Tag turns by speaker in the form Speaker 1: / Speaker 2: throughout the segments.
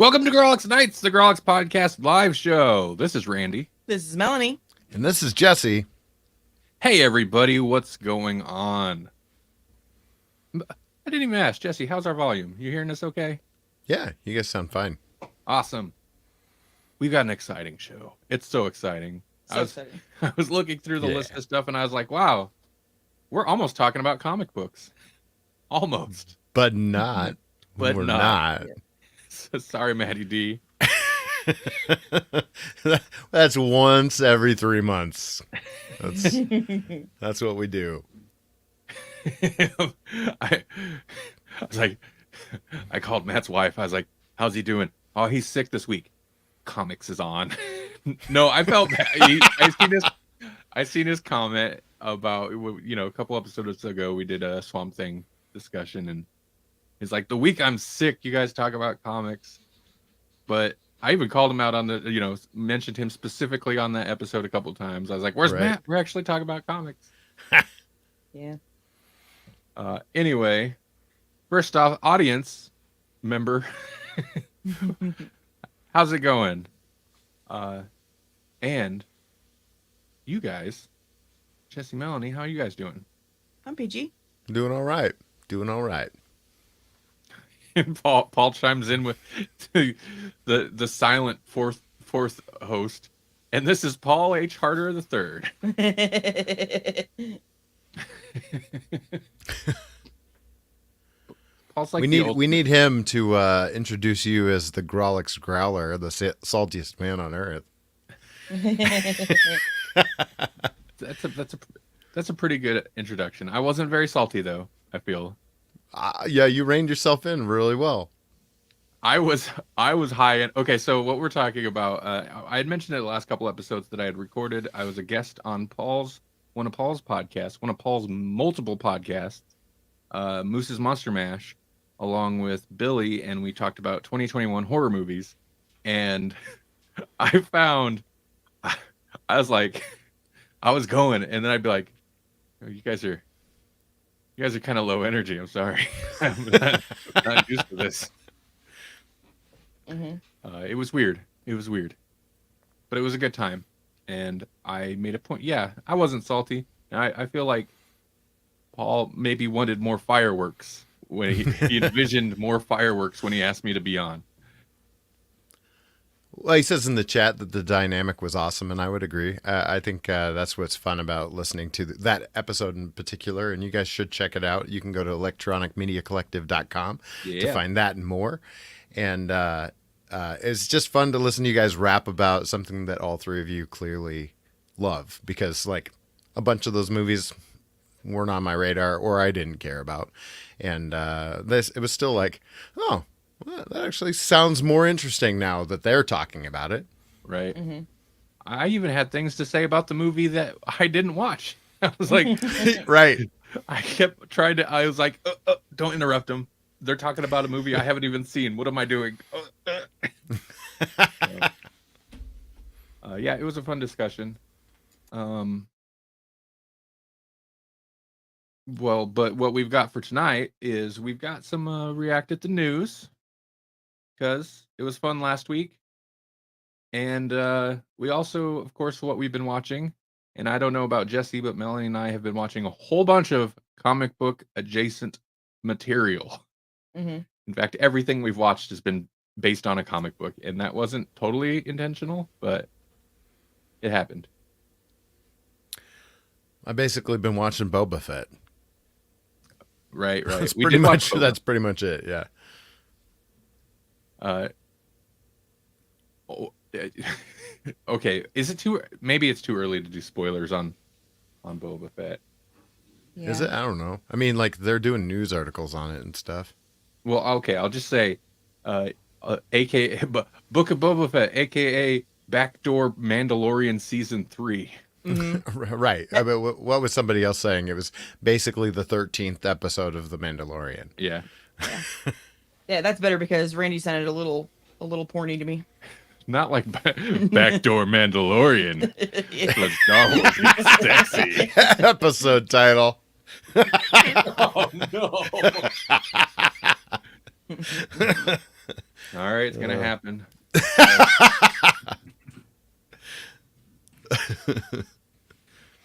Speaker 1: Welcome to Grawlix Nights, the Grawlix Podcast live show. This is Randy.
Speaker 2: This is Melanie.
Speaker 3: And this is Jesse.
Speaker 1: Hey, everybody. What's going on? I didn't even ask. Jesse, how's our volume? You hearing us okay?
Speaker 3: Yeah, you guys sound fine.
Speaker 1: Awesome. We've got an exciting show. It's so exciting.
Speaker 2: Exciting.
Speaker 1: I was looking through the list of stuff, and I was like, wow, we're almost talking about comic books. Almost.
Speaker 3: But not.
Speaker 1: But
Speaker 3: we're
Speaker 1: not. Sorry, Maddie D.
Speaker 3: That's once every 3 months. That's what we do.
Speaker 1: I was like, I called Matt's wife. I was like, how's he doing? Oh, he's sick this week. Comics is on. No, I felt bad. I seen his comment about, a couple episodes ago, we did a Swamp Thing discussion, and he's like, the week I'm sick, you guys talk about comics. But I even called him out on the, mentioned him specifically on that episode a couple of times. I was like, where's Matt? We're actually talking about comics.
Speaker 2: Yeah.
Speaker 1: Anyway, first off, audience member, how's it going? And you guys, Jesse, Melanie, how are you guys doing?
Speaker 2: I'm PG.
Speaker 3: Doing all right.
Speaker 1: And Paul chimes in with the silent fourth host, and this is Paul H. Harder III. Paul's like
Speaker 3: we need him to introduce you as the Grawlix Growler, the saltiest man on earth.
Speaker 1: That's a pretty good introduction. I wasn't very salty though, I feel.
Speaker 3: Yeah, you reined yourself in really well.
Speaker 1: I was high in. Okay, so what we're talking about, I had mentioned in the last couple episodes that I had recorded. I was a guest on one of Paul's podcasts, one of Paul's multiple podcasts, Moose's Monster Mash, along with Billy, and we talked about 2021 horror movies. And I found, I was like, I was going, and then I'd be like, oh, you guys are kind of low energy. I'm sorry. I'm not used to this.
Speaker 2: Mm-hmm.
Speaker 1: It was weird. But it was a good time. And I made a point. Yeah, I wasn't salty. I feel like Paul maybe wanted more fireworks when he envisioned more fireworks when he asked me to be on.
Speaker 3: Well, he says in the chat that the dynamic was awesome, and I would agree. I think that's what's fun about listening to that episode in particular, and you guys should check it out. You can go to electronicmediacollective.com to find that and more. And it's just fun to listen to you guys rap about something that all three of you clearly love, because like a bunch of those movies weren't on my radar or I didn't care about. And it was still like, oh, well, that actually sounds more interesting now that they're talking about it.
Speaker 1: Right.
Speaker 2: Mm-hmm.
Speaker 1: I even had things to say about the movie that I didn't watch. I was like,
Speaker 3: right.
Speaker 1: I kept trying to, I was like, don't interrupt them. They're talking about a movie I haven't even seen. What am I doing? Yeah, it was a fun discussion. Well, but what we've got for tonight is we've got some react at the news, because it was fun last week. And we also, of course, what we've been watching, and I don't know about Jesse, but Melanie and I have been watching a whole bunch of comic book adjacent material.
Speaker 2: Mm-hmm.
Speaker 1: In fact, everything we've watched has been based on a comic book, and that wasn't totally intentional, but it happened.
Speaker 3: I've basically been watching Boba Fett.
Speaker 1: Right.
Speaker 3: That's pretty much it. Yeah.
Speaker 1: Okay. Maybe it's too early to do spoilers on Boba Fett.
Speaker 2: Yeah.
Speaker 3: Is it? I don't know. I mean, like, they're doing news articles on it and stuff.
Speaker 1: Well, okay. I'll just say, AKA Book of Boba Fett, AKA Backdoor Mandalorian Season 3.
Speaker 3: Mm-hmm. Right. I mean, what was somebody else saying? It was basically the 13th episode of The Mandalorian.
Speaker 1: Yeah.
Speaker 2: Yeah, that's better because Randy sounded a little porny to me.
Speaker 1: Not like Backdoor Mandalorian.
Speaker 2: Yeah.
Speaker 1: But Star Wars is sexy.
Speaker 3: Episode title.
Speaker 1: Oh, no. All right. right, it's gonna happen.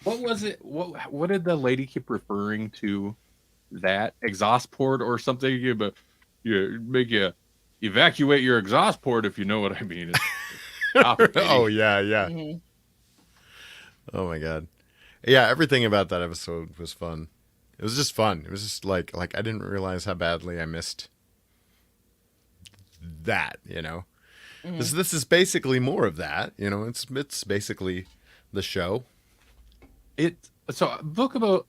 Speaker 1: What was it? What did the lady keep referring to? That exhaust port or something? You make you evacuate your exhaust port, if you know what I mean. Stop it,
Speaker 3: Oh
Speaker 1: lady.
Speaker 3: yeah, yeah.
Speaker 2: Mm-hmm.
Speaker 3: Oh my god. Yeah, everything about that episode was fun. It was just fun. It was just like I didn't realize how badly I missed that, you know.
Speaker 2: Mm-hmm.
Speaker 3: This is basically more of that, you know. It's basically the show.
Speaker 1: So Book of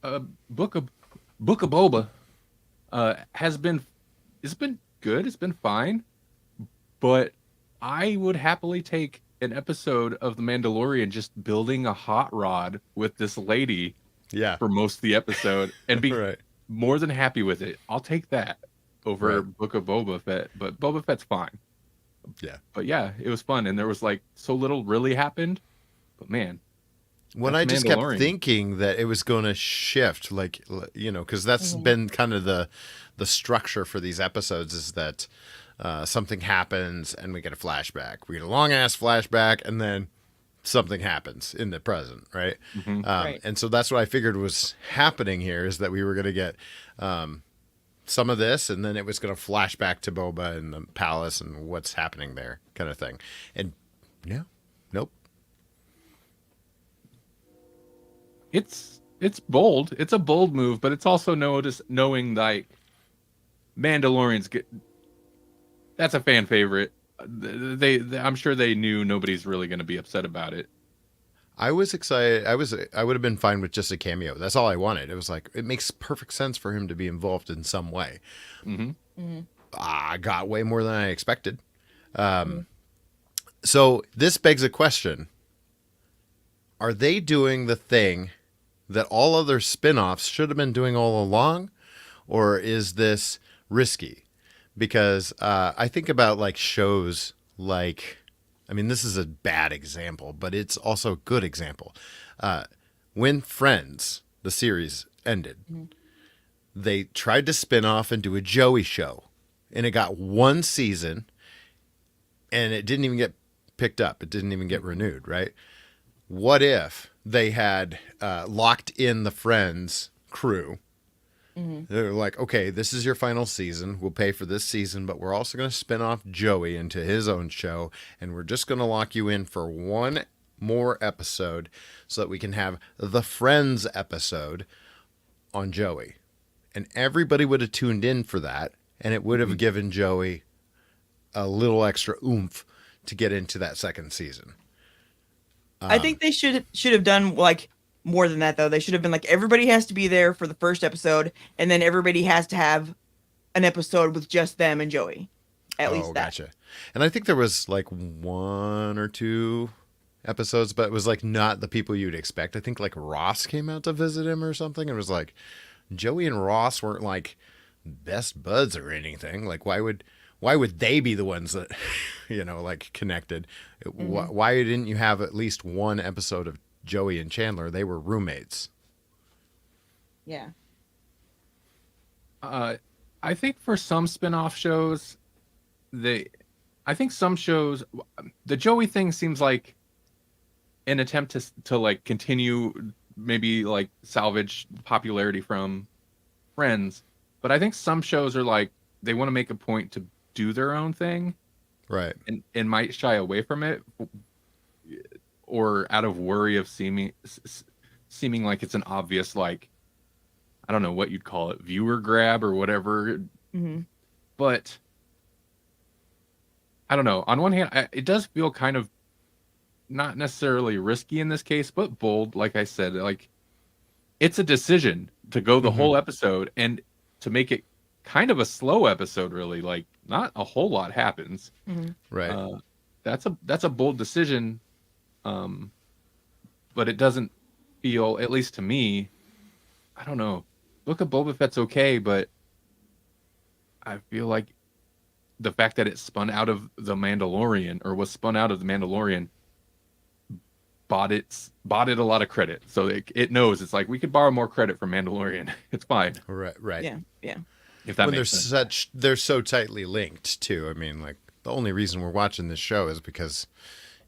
Speaker 1: Boba has been, it's been good. It's been fine, but I would happily take an episode of The Mandalorian just building a hot rod with this lady
Speaker 3: Yeah.
Speaker 1: for most of the episode and be
Speaker 3: Right.
Speaker 1: more than happy with it. I'll take that over
Speaker 3: Right.
Speaker 1: Book of Boba Fett, but Boba Fett's fine.
Speaker 3: Yeah.
Speaker 1: But yeah, it was fun, and there was like so little really happened. But man,
Speaker 3: When
Speaker 1: that's
Speaker 3: I just kept
Speaker 1: Mandalorian.
Speaker 3: thinking that it was going to shift, like, you know, because that's
Speaker 2: Mm-hmm.
Speaker 3: been kind of the structure for these episodes is that something happens and we get a flashback. We get a long ass flashback and then something happens in the present, right?
Speaker 1: Mhm.
Speaker 2: Right.
Speaker 3: And so that's what I figured was happening here is that we were going to get some of this and then it was going to flash back to Boba and the palace and what's happening there, kind of thing. And no, nope.
Speaker 1: It's bold. It's a bold move, but it's also knowing like Mandalorians get. That's a fan favorite. I'm sure they knew nobody's really going to be upset about it.
Speaker 3: I was excited. I would have been fine with just a cameo. That's all I wanted. It was like it makes perfect sense for him to be involved in some way.
Speaker 1: Mm-hmm.
Speaker 2: Mm-hmm.
Speaker 3: I got way more than I expected. So this begs a question. Are they doing the thing that all other spin-offs should have been doing all along? Or is this risky? Because I think about like shows like, I mean, this is a bad example, but it's also a good example. When Friends, the series, ended, they tried to spin off and do a Joey show. And it got one season and it didn't even get picked up. It didn't even get renewed, right? What if they had locked in the Friends crew? They're like, okay, this is your final season. We'll pay for this season, but we're also going to spin off Joey into his own show. And we're just going to lock you in for one more episode so that we can have the Friends episode on Joey. And everybody would have tuned in for that. And it would have given Joey a little extra oomph to get into that second season.
Speaker 2: I think they should have done like more than that though. They should have been like everybody has to be there for the first episode, and then everybody has to have an episode with just them and Joey. At least that.
Speaker 3: Gotcha. And I think there was like one or two episodes, but it was like not the people you'd expect. I think like Ross came out to visit him or something. It was like Joey and Ross weren't like best buds or anything. Like why would they be the ones that you know like connected? Why didn't you have at least one episode of Joey and Chandler? They were roommates.
Speaker 2: Yeah.
Speaker 1: I think for some spin-off shows, I think some shows, the Joey thing seems like an attempt to like continue, maybe like salvage popularity from Friends. But I think some shows are like, they want to make a point to do their own thing.
Speaker 3: Right.
Speaker 1: And might shy away from it, or out of worry of seeming like it's an obvious, like, I don't know what you'd call it, viewer grab or whatever.
Speaker 2: Mm-hmm.
Speaker 1: But I don't know. On one hand, it does feel kind of not necessarily risky in this case, but bold. Like I said, like it's a decision to go the whole episode and to make it kind of a slow episode, really. Like not a whole lot happens.
Speaker 2: Mm-hmm.
Speaker 3: Right.
Speaker 1: That's a bold decision. But it doesn't feel, at least to me, I don't know. Book of Boba Fett's okay, but I feel like the fact that it spun out of The Mandalorian, or was spun out of The Mandalorian, bought it a lot of credit. So it knows, it's like, we could borrow more credit from Mandalorian. It's fine.
Speaker 3: Right.
Speaker 2: Yeah. Yeah.
Speaker 1: If that
Speaker 3: When
Speaker 1: makes sense.
Speaker 3: they're so tightly linked too. I mean, like the only reason we're watching this show is because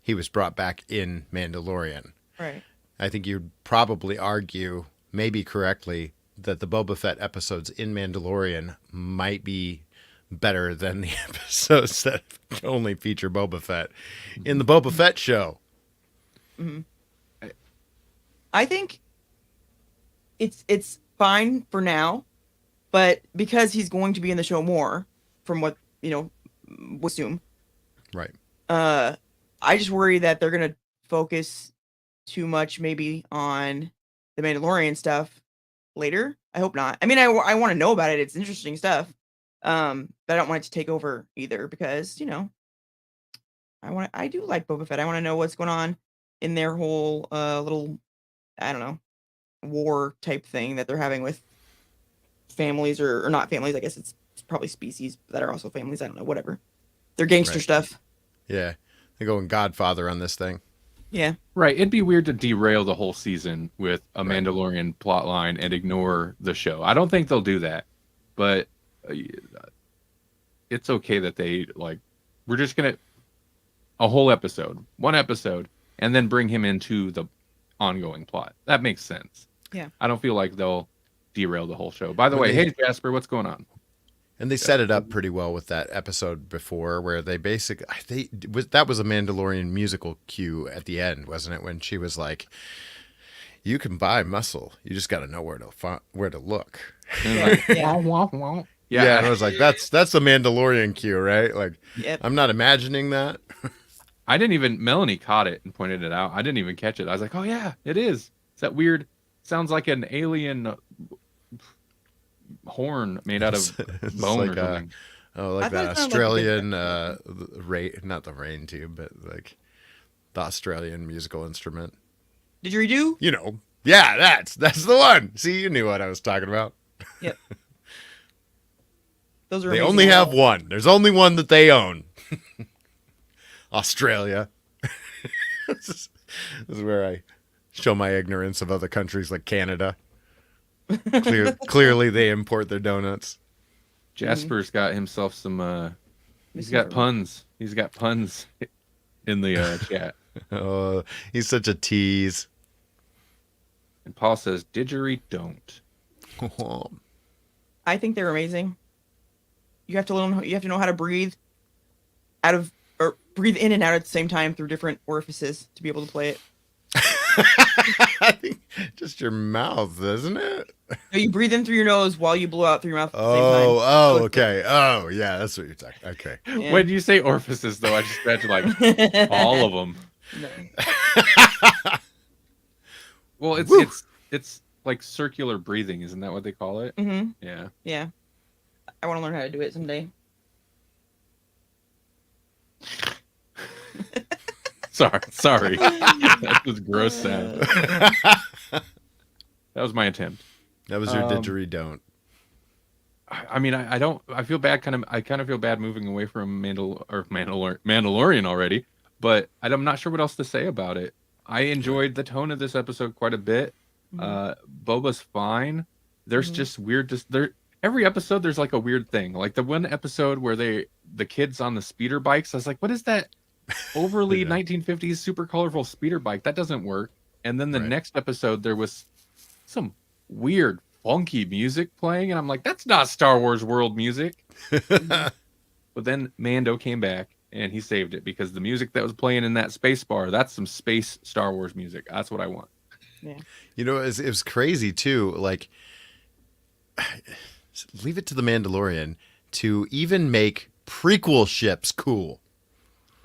Speaker 3: he was brought back in Mandalorian.
Speaker 2: Right.
Speaker 3: I think you'd probably argue, maybe correctly, that the Boba Fett episodes in Mandalorian might be better than the episodes that only feature Boba Fett in the Boba Fett show.
Speaker 2: Mm-hmm. I think it's fine for now, but because he's going to be in the show more, from what we assume,
Speaker 3: right?
Speaker 2: I just worry that they're gonna focus too much maybe on the Mandalorian stuff later. I hope not. I mean, I want to know about it. It's interesting stuff. But I don't want it to take over either because, I do like Boba Fett. I want to know what's going on in their whole little, I don't know, war type thing that they're having with families or not families. I guess it's probably species that are also families. I don't know, whatever. They're gangster stuff.
Speaker 3: Yeah. They're going Godfather on this thing.
Speaker 2: Yeah.
Speaker 1: Right. It'd be weird to derail the whole season with a Mandalorian plot line and ignore the show. I don't think they'll do that, but it's okay that they we're just going to a whole episode, one episode, and then bring him into the ongoing plot. That makes sense.
Speaker 2: Yeah.
Speaker 1: I don't feel like they'll derail the whole show. By the way, hey Jasper, what's going on?
Speaker 3: And they set it up pretty well with that episode before where that was a Mandalorian musical cue at the end, wasn't it? When she was like, you can buy muscle. You just got to know where to look.
Speaker 2: Yeah.
Speaker 1: Yeah.
Speaker 3: And I was like, that's the Mandalorian cue, right? Like,
Speaker 2: yep.
Speaker 3: I'm not imagining that.
Speaker 1: Melanie caught it and pointed it out. I didn't even catch it. I was like, oh yeah, it is. It's that weird, sounds like an alien horn made out of bone or something.
Speaker 3: That Australian not the rain tube, but like the Australian musical instrument.
Speaker 2: Didgeridoo?
Speaker 3: Yeah, that's the one. See, you knew what I was talking about.
Speaker 2: Yep. Those are
Speaker 3: they only have one. There's only one that they own. Australia. This is where I show my ignorance of other countries like Canada. Clearly, they import their donuts.
Speaker 1: Jasper's got himself some. He's got puns. He's got puns in the chat.
Speaker 3: Oh, he's such a tease.
Speaker 1: And Paul says, "Didgeridoo don't."
Speaker 2: I think they're amazing. You have to know how to breathe breathe in and out at the same time through different orifices to be able to play it.
Speaker 3: I think just your mouth, isn't it?
Speaker 2: No, you breathe in through your nose while you blow out through your mouth at the same time.
Speaker 3: Oh, okay. Oh, yeah, that's what you're talking. Okay.
Speaker 2: Yeah.
Speaker 1: When you say orifices, though, I just imagine like all of them.
Speaker 2: No.
Speaker 1: Well, it's like circular breathing, isn't that what they call it?
Speaker 2: Mm-hmm.
Speaker 1: Yeah.
Speaker 2: Yeah. I want to learn how to do it someday.
Speaker 1: Sorry. That was gross sound. That was my attempt.
Speaker 3: That was your didgeridoo.
Speaker 1: I mean, I feel bad. I kind of feel bad moving away from Mandalorian already, but I'm not sure what else to say about it. I enjoyed the tone of this episode quite a bit. Boba's fine. There's just weird. Every episode there's like a weird thing. Like the one episode where the kids on the speeder bikes. I was like, what is that? Overly 1950s super colorful speeder bike. That doesn't work. And then the next episode there was some weird funky music playing, and I'm like, that's not Star Wars world music. But then Mando came back and he saved it because the music that was playing in that space bar, that's some space Star Wars music. That's what I want.
Speaker 2: Yeah.
Speaker 3: It was crazy too. Like, leave it to the Mandalorian to even make prequel ships cool.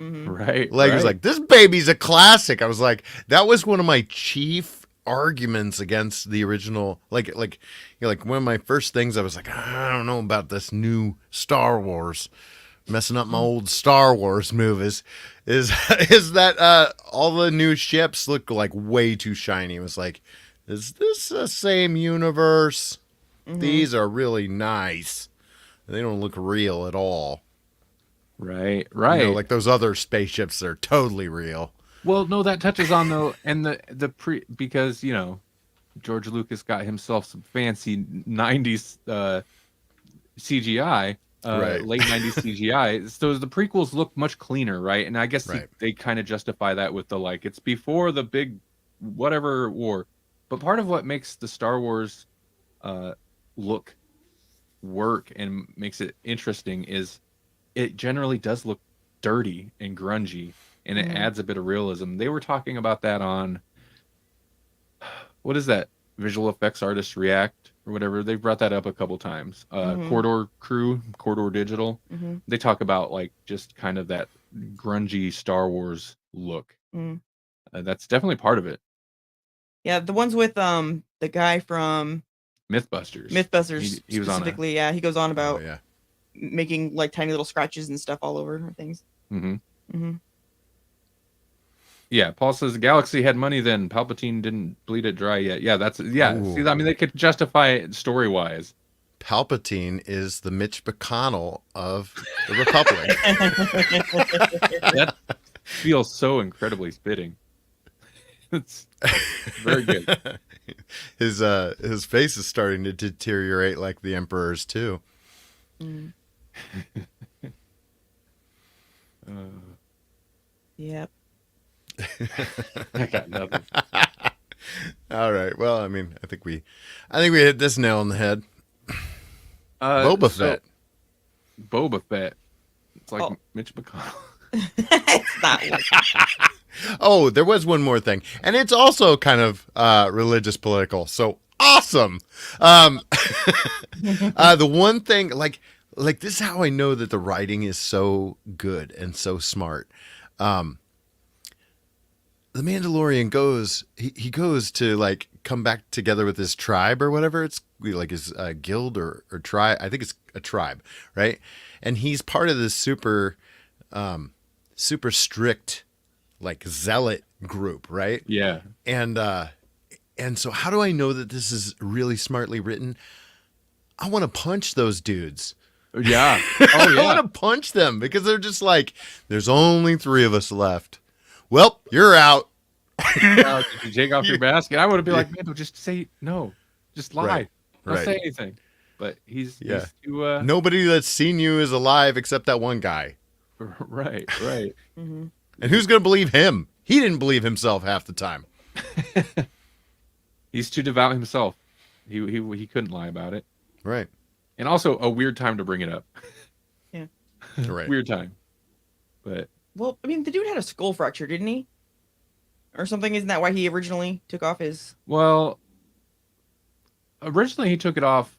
Speaker 2: Mm-hmm.
Speaker 1: Right.
Speaker 3: Like, it's like, this baby's a classic. I was like, that was one of my chief arguments against the original. Like one of my first things I was like, I don't know about this new Star Wars, messing up my old Star Wars movies. Is that all the new ships look like way too shiny? It was like, is this the same universe? Mm-hmm. These are really nice. They don't look real at all.
Speaker 1: Right.
Speaker 3: Like those other spaceships are totally real.
Speaker 1: Well, no, that touches on though, and because George Lucas got himself some fancy '90s CGI,
Speaker 3: Right.
Speaker 1: late 90s CGI. So the prequels look much cleaner, right? And I guess
Speaker 3: Right.
Speaker 1: they kind of justify that with the like, it's before the big whatever war. But part of what makes the Star Wars look work and makes it interesting is it generally does look dirty and grungy, and it adds a bit of realism. They were talking about that on what is that visual effects artists react or whatever. They've brought that up a couple times. Corridor Crew, Corridor Digital. They talk about like just kind of that grungy Star Wars look. That's definitely part of it.
Speaker 2: Yeah, the ones with the guy from
Speaker 1: Mythbusters.
Speaker 2: He was specifically, he goes on about making like tiny little scratches and stuff all over things.
Speaker 1: Yeah, Paul says the galaxy had money then. Palpatine didn't bleed it dry yet. Yeah, that's
Speaker 3: Ooh.
Speaker 1: See, I mean, they could justify it story-wise.
Speaker 3: Palpatine is the Mitch McConnell of the Republic.
Speaker 1: That feels so incredibly fitting. It's very good.
Speaker 3: His face is starting to deteriorate like the Emperor's too.
Speaker 2: Yep.
Speaker 1: I got nothing.
Speaker 3: All right. Well, I mean, I think we hit this nail on the head. Boba Fett.
Speaker 1: Boba Fett. It's like Mitch McConnell.
Speaker 2: It's not like
Speaker 3: Oh, there was one more thing, and it's also kind of religious political. So awesome. The one thing, like this is how I know that the writing is so good and so smart. The Mandalorian goes, he goes to like come back together with his tribe or whatever. It's like his guild or tribe. I think it's a tribe, right? And he's part of this super strict, like zealot group, right?
Speaker 1: Yeah.
Speaker 3: And so how do I know that this is really smartly written? I want to punch those dudes.
Speaker 1: Yeah. Oh, yeah.
Speaker 3: I want to punch them because they're just like, there's only 3 of us left. Well, you're out.
Speaker 1: Did you take off your mask? And I would have been like, man, just say no. Just lie.
Speaker 3: Right.
Speaker 1: Don't say anything. But he's too...
Speaker 3: Nobody that's seen you is alive except that one guy.
Speaker 1: Right.
Speaker 3: And who's going to believe him? He didn't believe himself half the time.
Speaker 1: He's too devout himself. He couldn't lie about it.
Speaker 3: Right.
Speaker 1: And also a weird time to bring it up.
Speaker 2: Yeah.
Speaker 3: Right.
Speaker 1: Weird time. But
Speaker 2: well, I mean, the dude had a skull fracture, didn't he? Or something? Isn't that why he originally took off his...
Speaker 1: Well, originally he took it off,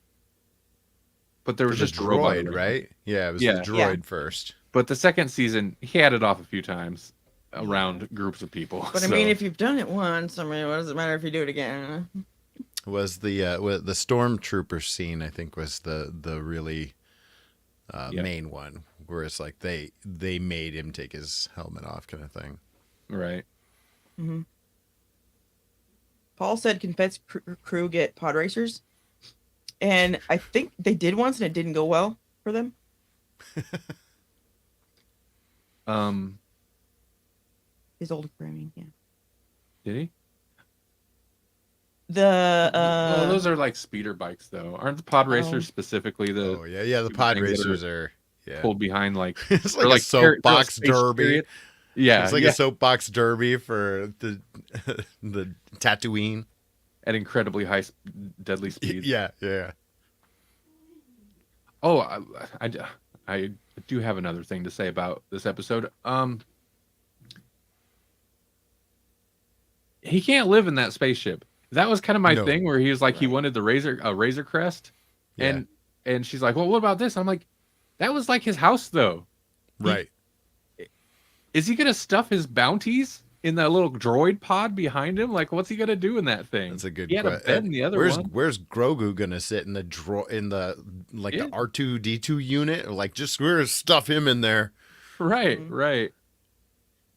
Speaker 1: but there was just a
Speaker 3: droid, right? Yeah, it was the droid first.
Speaker 1: But the second season, he had it off a few times around groups of people.
Speaker 2: But I mean, if you've done it once, I mean, what does it matter if you do it again?
Speaker 3: Was the stormtrooper scene? I think was the really main one, where it's like they made him take his helmet off, kind of thing.
Speaker 1: Right.
Speaker 2: Paul said, "Can Fett's crew get pod racers?" And I think they did once, and it didn't go well for them. His old programming, yeah.
Speaker 1: Did he?
Speaker 2: Those
Speaker 1: are like speeder bikes, though. Aren't the pod racers specifically the?
Speaker 3: Oh yeah. The pod racers are
Speaker 1: pulled behind like
Speaker 3: it's like a soapbox derby.
Speaker 1: Period. Yeah,
Speaker 3: it's like a soapbox derby for the Tatooine
Speaker 1: at incredibly high, deadly speeds.
Speaker 3: Yeah.
Speaker 1: Oh, I do have another thing to say about this episode. He can't live in that spaceship. That was kind of my thing, where he was like, he wanted the Razor Crest, and she's like, well, what about this? I'm like, that was like his house, though.
Speaker 3: Right.
Speaker 1: Is he gonna stuff his bounties in that little droid pod behind him? Like, what's he gonna do in that thing?
Speaker 3: That's a good.
Speaker 1: He had a bed in the other one.
Speaker 3: Where's Grogu gonna sit in the the R2D2 unit? Or like, just we're gonna stuff him in there.
Speaker 1: Right.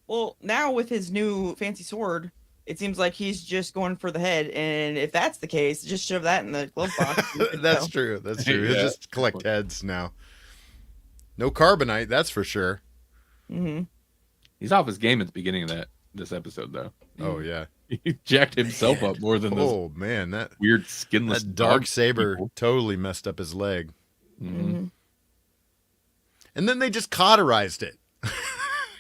Speaker 2: Well, now with his new fancy sword, it seems like he's just going for the head, and if that's the case, just shove that in the glove box.
Speaker 3: That's true. He'll just collect heads now. No carbonite, that's for sure.
Speaker 1: He's off his game at the beginning of this episode, though.
Speaker 3: Oh yeah,
Speaker 1: he jacked himself up more than this.
Speaker 3: Oh man, that
Speaker 1: weird skinless
Speaker 3: dark saber totally messed up his leg. and then they just cauterized it.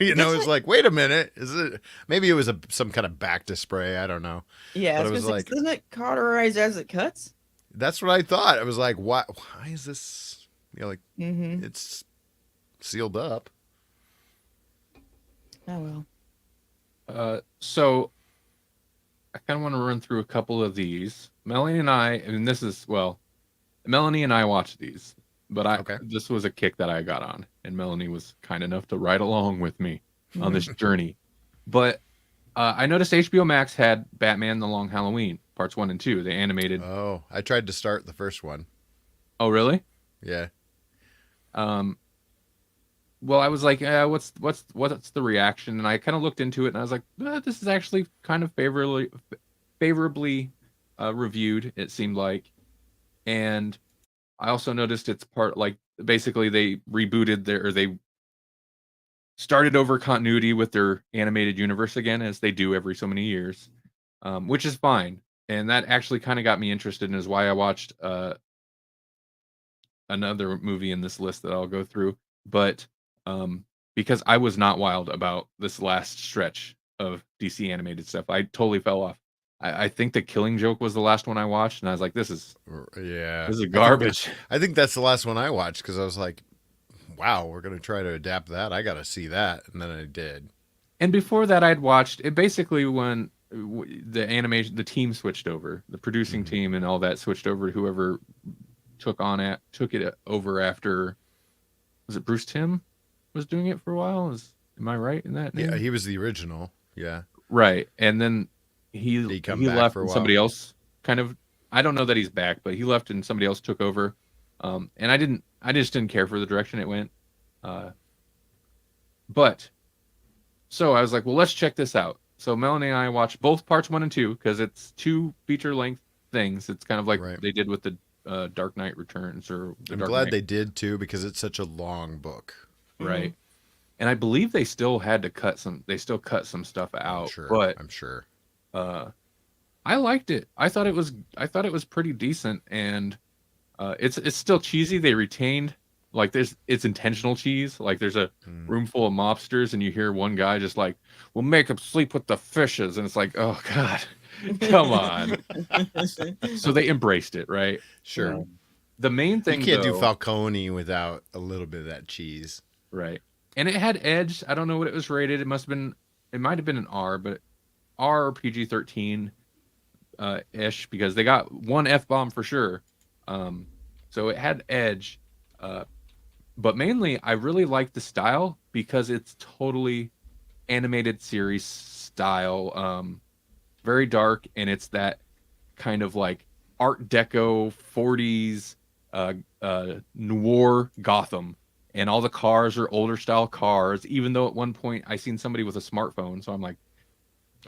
Speaker 3: It's like, wait a minute, is it? Maybe it was some kind of Bacta spray. I don't know.
Speaker 2: Yeah,
Speaker 3: But
Speaker 2: I
Speaker 3: it
Speaker 2: was
Speaker 3: was
Speaker 2: gonna say,
Speaker 3: like,
Speaker 2: doesn't it cauterize as it cuts?
Speaker 3: that's what I thought. I was like, why is this?
Speaker 2: Mm-hmm.
Speaker 3: It's sealed up.
Speaker 2: Oh well.
Speaker 1: So I kind of want to run through a couple of these. Melanie and I watched these, but
Speaker 3: Okay.
Speaker 1: this was a kick that I got on, and Melanie was kind enough to ride along with me on this journey. But I noticed HBO Max had Batman: The Long Halloween parts 1 and 2, the animated.
Speaker 3: Oh, I tried to start the first one.
Speaker 1: Oh, really?
Speaker 3: Yeah.
Speaker 1: Well, I was like, what's the reaction? And I kind of looked into it, and I was like, this is actually kind of favorably reviewed. It seemed like, and I also noticed it's basically they they started over continuity with their animated universe again, as they do every so many years, which is fine. And that actually kind of got me interested, and is why I watched another movie in this list that I'll go through. But because I was not wild about this last stretch of DC animated stuff, I totally fell off. I think the Killing Joke was the last one I watched, and I was like, this is garbage.
Speaker 3: I think that's the last one I watched, because I was like, wow, we're going to try to adapt that. I got to see that. And then I did.
Speaker 1: And before that, I'd watched it basically when the team switched over, the producing team and all that switched over to whoever took it over after. Was it Bruce Timm was doing it for a while? Am I right in that name?
Speaker 3: Yeah, he was the original. Yeah.
Speaker 1: Right. And then he left
Speaker 3: for a
Speaker 1: and
Speaker 3: while?
Speaker 1: somebody else kind of, I don't know that he's back, but he left and somebody else took over. And I just didn't care for the direction it went. But so I was like, well, let's check this out. So Melanie and I watched both parts 1 and 2, because it's 2 feature length things. It's kind of like they did with the Dark Knight Returns, or
Speaker 3: I'm glad they did too, because it's such a long book.
Speaker 1: Right. Mm-hmm. And I believe they still had to cut some stuff out.
Speaker 3: I'm sure.
Speaker 1: I liked it. I thought it was pretty decent, and it's still cheesy. They retained, like, it's intentional cheese. Like, there's a room full of mobsters, and you hear one guy just like, "We'll make him sleep with the fishes," and it's like, oh god, come on. So they embraced it, right?
Speaker 3: Sure.
Speaker 1: The main thing,
Speaker 3: you can't do Falcone without a little bit of that cheese,
Speaker 1: right? And it had edge. I don't know what it was rated. It might have been an R, but R or PG-13 ish, because they got one F-bomb for sure. So it had edge. But mainly I really like the style, because it's totally animated series style. Very dark, and it's that kind of like Art Deco 40s noir Gotham. And all the cars are older style cars, even though at one point I seen somebody with a smartphone. So I'm like,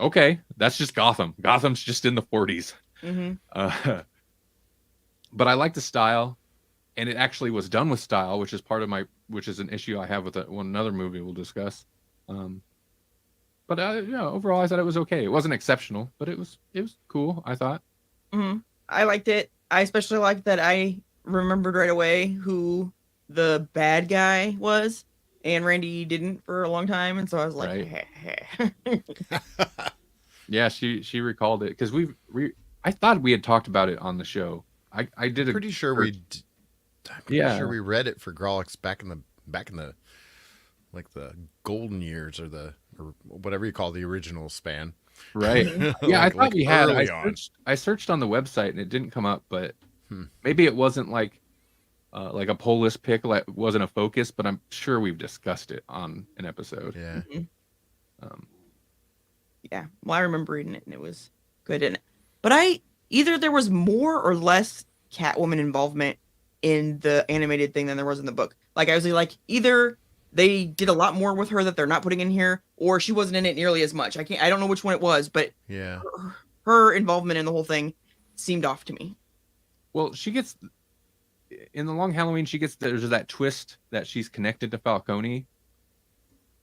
Speaker 1: okay, that's just Gotham. Gotham's just in the 40s. Mm-hmm. But I like the style, and it actually was done with style, which is an issue I have with another movie we'll discuss. But overall, I thought it was okay. It wasn't exceptional, but it was cool, I thought.
Speaker 2: Mm-hmm. I liked it. I especially liked that I remembered right away who the bad guy was, and Randy didn't for a long time, and so I was like,
Speaker 1: right. Yeah, she recalled it, because I thought we had talked about it on the show. I did.
Speaker 3: Pretty sure we read it for Grawlix back in the like the golden years, or whatever you call the original span.
Speaker 1: Right. Yeah, I thought we had. I searched on the website and it didn't come up, but maybe it wasn't like a poll list pick, like wasn't a focus, but I'm sure we've discussed it on an episode.
Speaker 3: Yeah.
Speaker 2: Mm-hmm. Yeah. Well, I remember reading it and it was good. But either there was more or less Catwoman involvement in the animated thing than there was in the book. Like, I was like, either they did a lot more with her that they're not putting in here, or she wasn't in it nearly as much. I don't know which one it was, but
Speaker 3: yeah,
Speaker 2: her involvement in the whole thing seemed off to me.
Speaker 1: Well, she gets in the Long Halloween. There's that twist that she's connected to Falcone,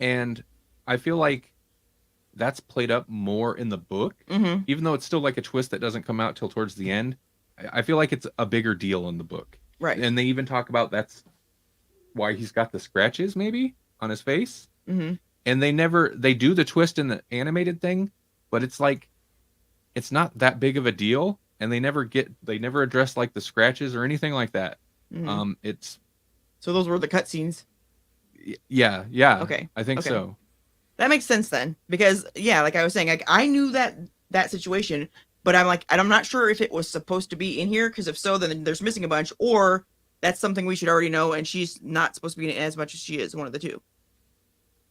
Speaker 1: and I feel like that's played up more in the book, even though it's still like a twist that doesn't come out till towards the end. I feel like it's a bigger deal in the book,
Speaker 2: right?
Speaker 1: And they even talk about why he's got the scratches maybe on his face.
Speaker 2: Mm-hmm.
Speaker 1: And they do the twist in the animated thing, but it's like it's not that big of a deal, and they never address like the scratches or anything like that.
Speaker 2: Mm-hmm.
Speaker 1: It's
Speaker 2: So those were the cutscenes.
Speaker 1: yeah.
Speaker 2: Okay.
Speaker 1: I think
Speaker 2: Okay.
Speaker 1: so.
Speaker 2: That makes sense then, because yeah, like I was saying, like I knew that situation, but I'm not sure if it was supposed to be in here, because if so, then there's missing a bunch, or that's something we should already know, and she's not supposed to be in it as much as she is, one of the two.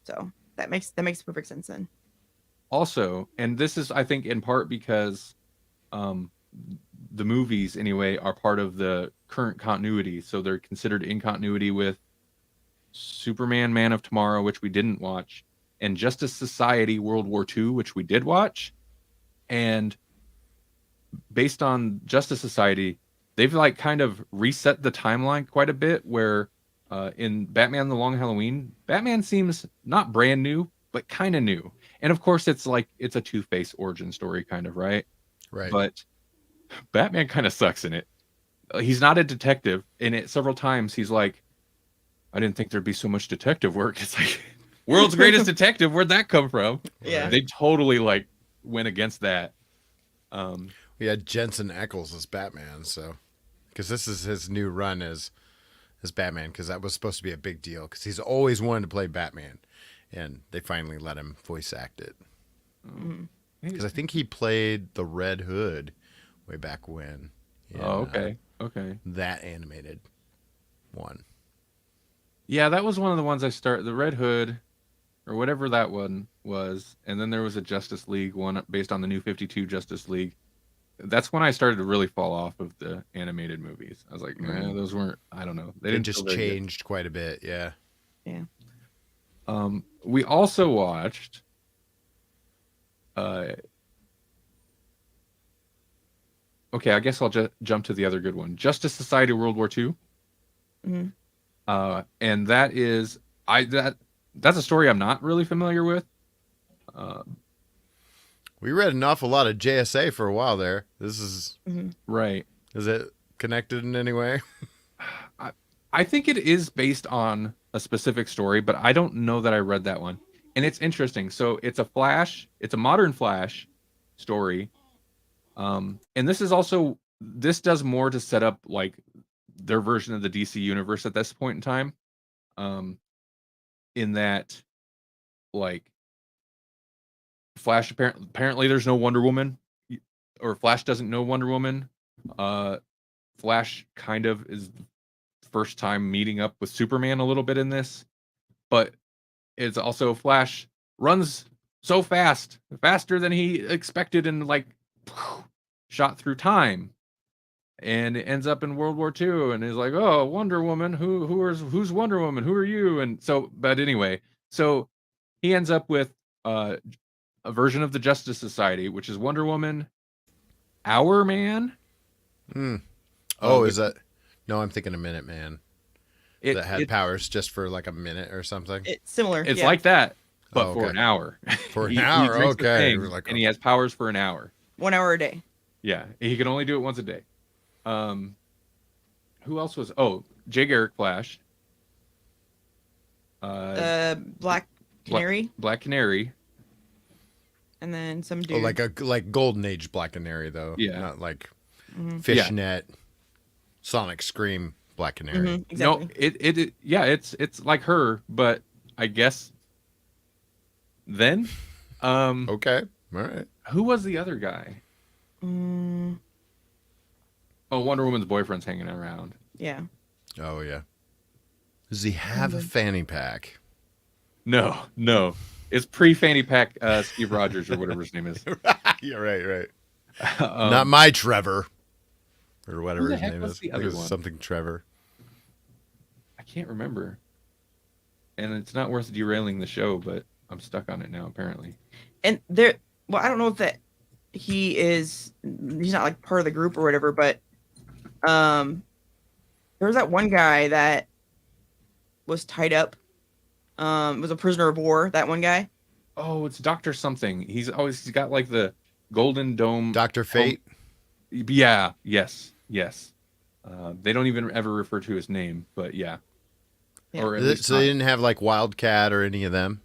Speaker 2: So that makes perfect sense then.
Speaker 1: Also, and this is I think in part because the movies anyway are part of the current continuity, so they're considered in continuity with Superman, Man of Tomorrow, which we didn't watch, and Justice Society World War II, which we did watch. And based on Justice Society, they've like kind of reset the timeline quite a bit, where in Batman the Long Halloween, Batman seems not brand new, but kind of new. And of course it's a Two-Face origin story kind of, right?
Speaker 3: Right.
Speaker 1: But Batman kind of sucks in it. He's not a detective. In it several times he's like, I didn't think there'd be so much detective work. It's like, world's greatest detective, where'd that come from?
Speaker 2: Yeah.
Speaker 1: They totally like went against that.
Speaker 3: We had Jensen Echols as Batman, so because this is his new run as Batman, because that was supposed to be a big deal, because he's always wanted to play Batman, and they finally let him voice act it. Because I think he played the Red Hood way back when.
Speaker 1: Okay.
Speaker 3: That animated one.
Speaker 1: Yeah, that was one of the ones the Red Hood, or whatever that one was, and then there was a Justice League one based on the New 52 Justice League. That's when I started to really fall off of the animated movies. I was like, man, those weren't. I don't know.
Speaker 3: They just changed quite a bit. Yeah.
Speaker 2: Yeah.
Speaker 1: We also watched. Okay, I guess I'll just jump to the other good one, Justice Society World War II.
Speaker 2: Mm-hmm.
Speaker 1: And that is that's a story I'm not really familiar with.
Speaker 3: We read an awful lot of JSA for a while there. This is
Speaker 1: right.
Speaker 3: Is it connected in any way?
Speaker 1: I think it is based on a specific story, but I don't know that I read that one. And it's interesting. So it's a modern Flash story. And this does more to set up like their version of the DC universe at this point in time. In that, like, Flash apparently there's no Wonder Woman, or Flash doesn't know Wonder Woman. Flash kind of is the first time meeting up with Superman a little bit in this, but it's also Flash runs so faster than he expected, and like shot through time, and ends up in World War II, and is like, oh, Wonder Woman, who's Wonder Woman? Who are you? And so, but anyway, so he ends up with a version of the Justice Society, which is Wonder Woman, Our Man.
Speaker 3: Oh, is that? No, I'm thinking a Minute Man. That had powers just for like a minute or something.
Speaker 2: It's similar.
Speaker 1: It's like that, but
Speaker 3: Oh,
Speaker 1: for
Speaker 3: okay.
Speaker 1: an hour.
Speaker 3: For an
Speaker 1: He
Speaker 3: hour,
Speaker 1: drinks the
Speaker 3: okay.
Speaker 1: thing,
Speaker 3: We're like,
Speaker 1: and he has powers for an hour.
Speaker 2: 1 hour a day.
Speaker 1: Yeah, he can only do it once a day. Who else was? Oh, Jay Garrick Flash.
Speaker 2: Black Canary,
Speaker 1: Black Canary.
Speaker 2: and then some dude.
Speaker 3: Oh, like Golden Age Black Canary though.
Speaker 1: Yeah.
Speaker 3: Not like
Speaker 2: Mm-hmm.
Speaker 3: Fishnet, Sonic Scream Black Canary.
Speaker 2: Exactly.
Speaker 1: No, it's like her, but I guess then.
Speaker 3: Okay. All right.
Speaker 1: Who was the other guy?
Speaker 2: Mm,
Speaker 1: Oh, Wonder Woman's boyfriend's hanging around.
Speaker 2: yeah.
Speaker 3: Oh yeah. Does he have a fanny pack?
Speaker 1: No. It's pre-fanny pack Steve Rogers or whatever his name is.
Speaker 3: Yeah, right. Not my Trevor. Or whatever
Speaker 1: who the
Speaker 3: his
Speaker 1: heck
Speaker 3: name
Speaker 1: was
Speaker 3: is.
Speaker 1: the
Speaker 3: I think
Speaker 1: other
Speaker 3: it was
Speaker 1: one?
Speaker 3: something Trevor.
Speaker 1: I can't remember. And it's not worth derailing the show, but I'm stuck on it now, apparently.
Speaker 2: And I don't know if he's not like part of the group or whatever, but there was that one guy that was tied up, was a prisoner of war, that one guy.
Speaker 1: Oh, it's Dr. Something. He's got like the golden dome.
Speaker 3: Dr. Fate.
Speaker 1: Yeah, yes. They don't even ever refer to his name, but yeah.
Speaker 2: Yeah.
Speaker 1: or at least
Speaker 3: So they didn't have like Wildcat or any of them.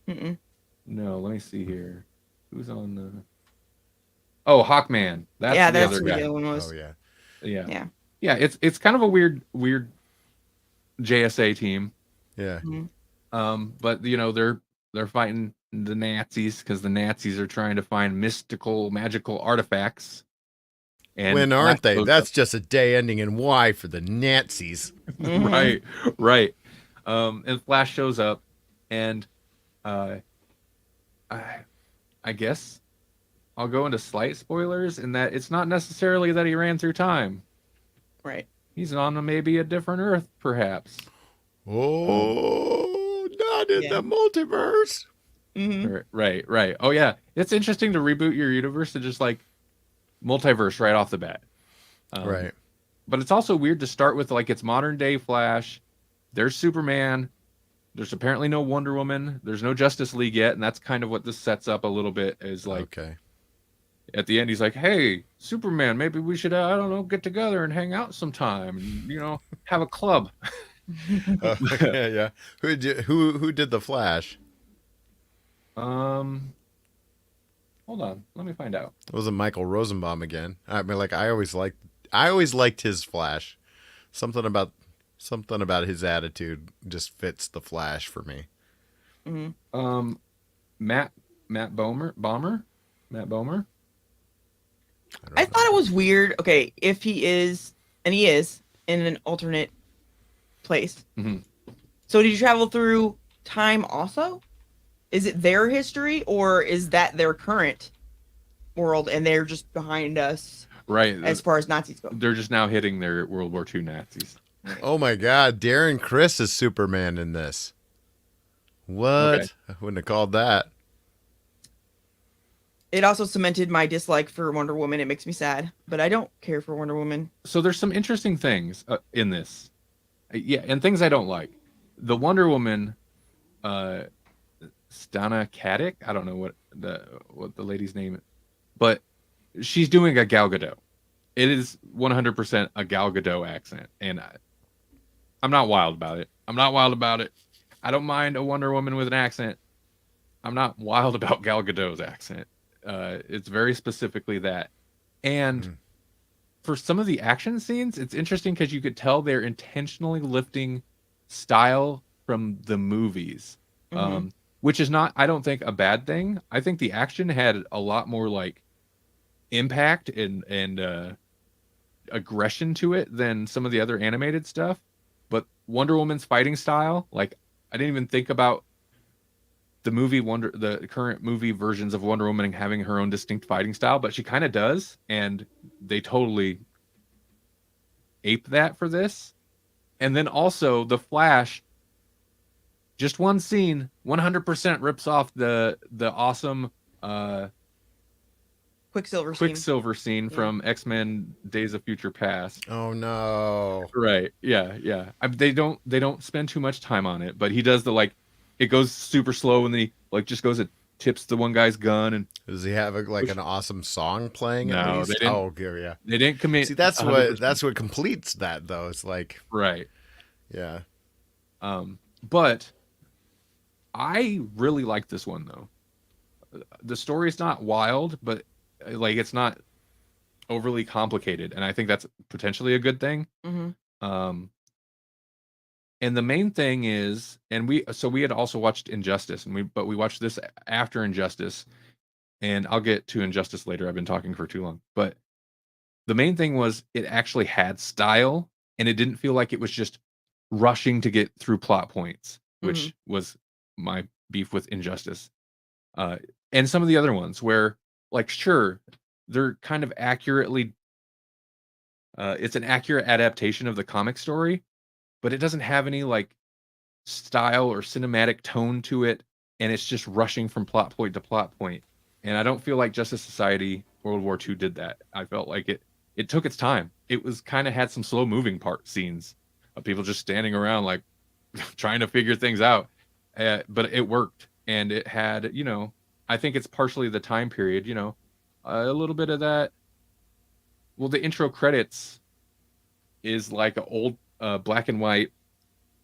Speaker 2: Mm-mm.
Speaker 1: no. Let me see here. Who's on the? Oh, Hawkman. That's
Speaker 2: Yeah,
Speaker 1: the
Speaker 2: that's
Speaker 1: other
Speaker 2: who the
Speaker 1: guy.
Speaker 2: other one
Speaker 3: Oh
Speaker 2: was.
Speaker 3: yeah,
Speaker 1: Yeah,
Speaker 2: Yeah.
Speaker 1: yeah. It's kind of a weird JSA team.
Speaker 3: yeah.
Speaker 2: Mhm.
Speaker 1: But they're fighting the Nazis because the Nazis are trying to find mystical, magical artifacts. And
Speaker 3: When
Speaker 1: Flash
Speaker 3: aren't they?
Speaker 1: shows up.
Speaker 3: That's just a day ending in Y for the Nazis.
Speaker 2: Mhm.
Speaker 1: Right, right. And Flash shows up, and uh, I, I guess I'll go into slight spoilers in that it's not necessarily that he ran through time.
Speaker 2: Right.
Speaker 1: He's on maybe a different Earth, perhaps.
Speaker 3: Oh, not in
Speaker 2: Yeah.
Speaker 3: the multiverse.
Speaker 2: Hmm.
Speaker 1: Right. Oh yeah, it's interesting to reboot your universe to just like multiverse right off the bat.
Speaker 3: Right.
Speaker 1: But it's also weird to start with like it's modern day Flash. There's Superman. There's apparently no Wonder Woman. There's no Justice League yet, and that's kind of what this sets up a little bit. Is like
Speaker 3: Okay.
Speaker 1: at the end, he's like, "Hey, Superman, maybe we should I don't know get together and hang out sometime, and have a club."
Speaker 3: Okay, yeah. Who did the Flash?
Speaker 1: um, Hold on, let me find out.
Speaker 3: It wasn't Michael Rosenbaum again. I mean, like I always liked his Flash. Something about his attitude just fits the Flash for me.
Speaker 2: Hmm.
Speaker 1: Matt Matt Bomer.
Speaker 3: I don't
Speaker 2: I
Speaker 3: know.
Speaker 2: thought it was weird. Okay, if he is, and he is in an alternate place.
Speaker 1: Mm-hmm.
Speaker 2: So did you travel through time also? Is it their history or is that their current world and they're just behind us
Speaker 1: Right,
Speaker 2: as far as Nazis go?
Speaker 1: they're just now hitting their World War II Nazis.
Speaker 3: Oh my God, Darren Criss is Superman in this. What?
Speaker 1: Okay.
Speaker 3: I wouldn't have called that.
Speaker 2: It also cemented my dislike for Wonder Woman. It makes me sad, but I don't care for Wonder Woman.
Speaker 1: So there's some interesting things in this. Yeah, and things I don't like. The Wonder Woman, Stana Katic. I don't know what the lady's name is, but she's doing a Gal Gadot. It is 100% a Gal Gadot accent, and I'm not wild about it. I don't mind a Wonder Woman with an accent. I'm not wild about Gal Gadot's accent. It's very specifically that, and for some of the action scenes, it's interesting because you could tell they're intentionally lifting style from the movies,
Speaker 2: Mhm.
Speaker 1: which is not, I don't think, a bad thing. I think the action had a lot more like impact and aggression to it than some of the other animated stuff. But Wonder Woman's fighting style, like I didn't even think about the current movie versions of Wonder Woman having her own distinct fighting style, but she kind of does, and they totally ape that for this. And then also the Flash, just one scene, 100% rips off the awesome
Speaker 2: Quicksilver scene.
Speaker 1: Quicksilver scene
Speaker 2: Yeah.
Speaker 1: from X-Men Days of Future Past.
Speaker 3: Oh no.
Speaker 1: Right. Yeah. They don't spend too much time on it, but he does the like, it goes super slow and then he like just goes and tips the one guy's gun and
Speaker 3: Does he have an awesome song playing at
Speaker 1: No,
Speaker 3: least?
Speaker 1: they didn't.
Speaker 3: Oh, yeah.
Speaker 1: they didn't commit.
Speaker 3: See, that's
Speaker 1: 100%.
Speaker 3: what completes that though. It's like,
Speaker 1: Right.
Speaker 3: yeah.
Speaker 1: But I really like this one though. The story's not wild, but like it's not overly complicated, and I think that's potentially a good thing.
Speaker 2: Mhm.
Speaker 1: And the main thing is, and we had also watched Injustice, and we watched this after Injustice, and I'll get to Injustice later. I've been talking for too long, but the main thing was it actually had style, and it didn't feel like it was just rushing to get through plot points, which was my beef with Injustice, and some of the other ones where, like, sure, they're kind of accurately, it's an accurate adaptation of the comic story, but it doesn't have any like style or cinematic tone to it, and it's just rushing from plot point to plot point. And I don't feel like Justice Society World War II did that. I felt like it took its time. It was kind of had some slow moving part scenes of people just standing around like trying to figure things out, but it worked, and it had I think it's partially the time period, a little bit of that. Well, the intro credits is like an old black and white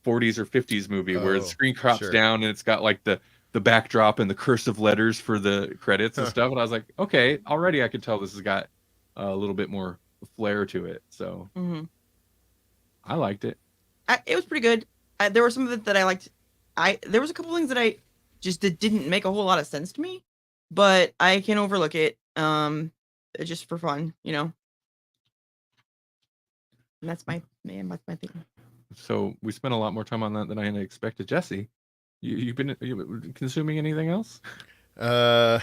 Speaker 1: 40s or 50s movie where the screen crops
Speaker 3: sure.
Speaker 1: down and it's got like the backdrop and the cursive letters for the credits and stuff. And I was like, okay, already I could tell this has got a little bit more flair to it. So I liked it.
Speaker 2: It was pretty good. There were some of it that I liked. There was a couple things that I just didn't make a whole lot of sense to me, but I can overlook it. Just for fun, you know. And that's my thing.
Speaker 1: So we spent a lot more time on that than I had expected. Jesse, you been consuming anything else?
Speaker 3: Not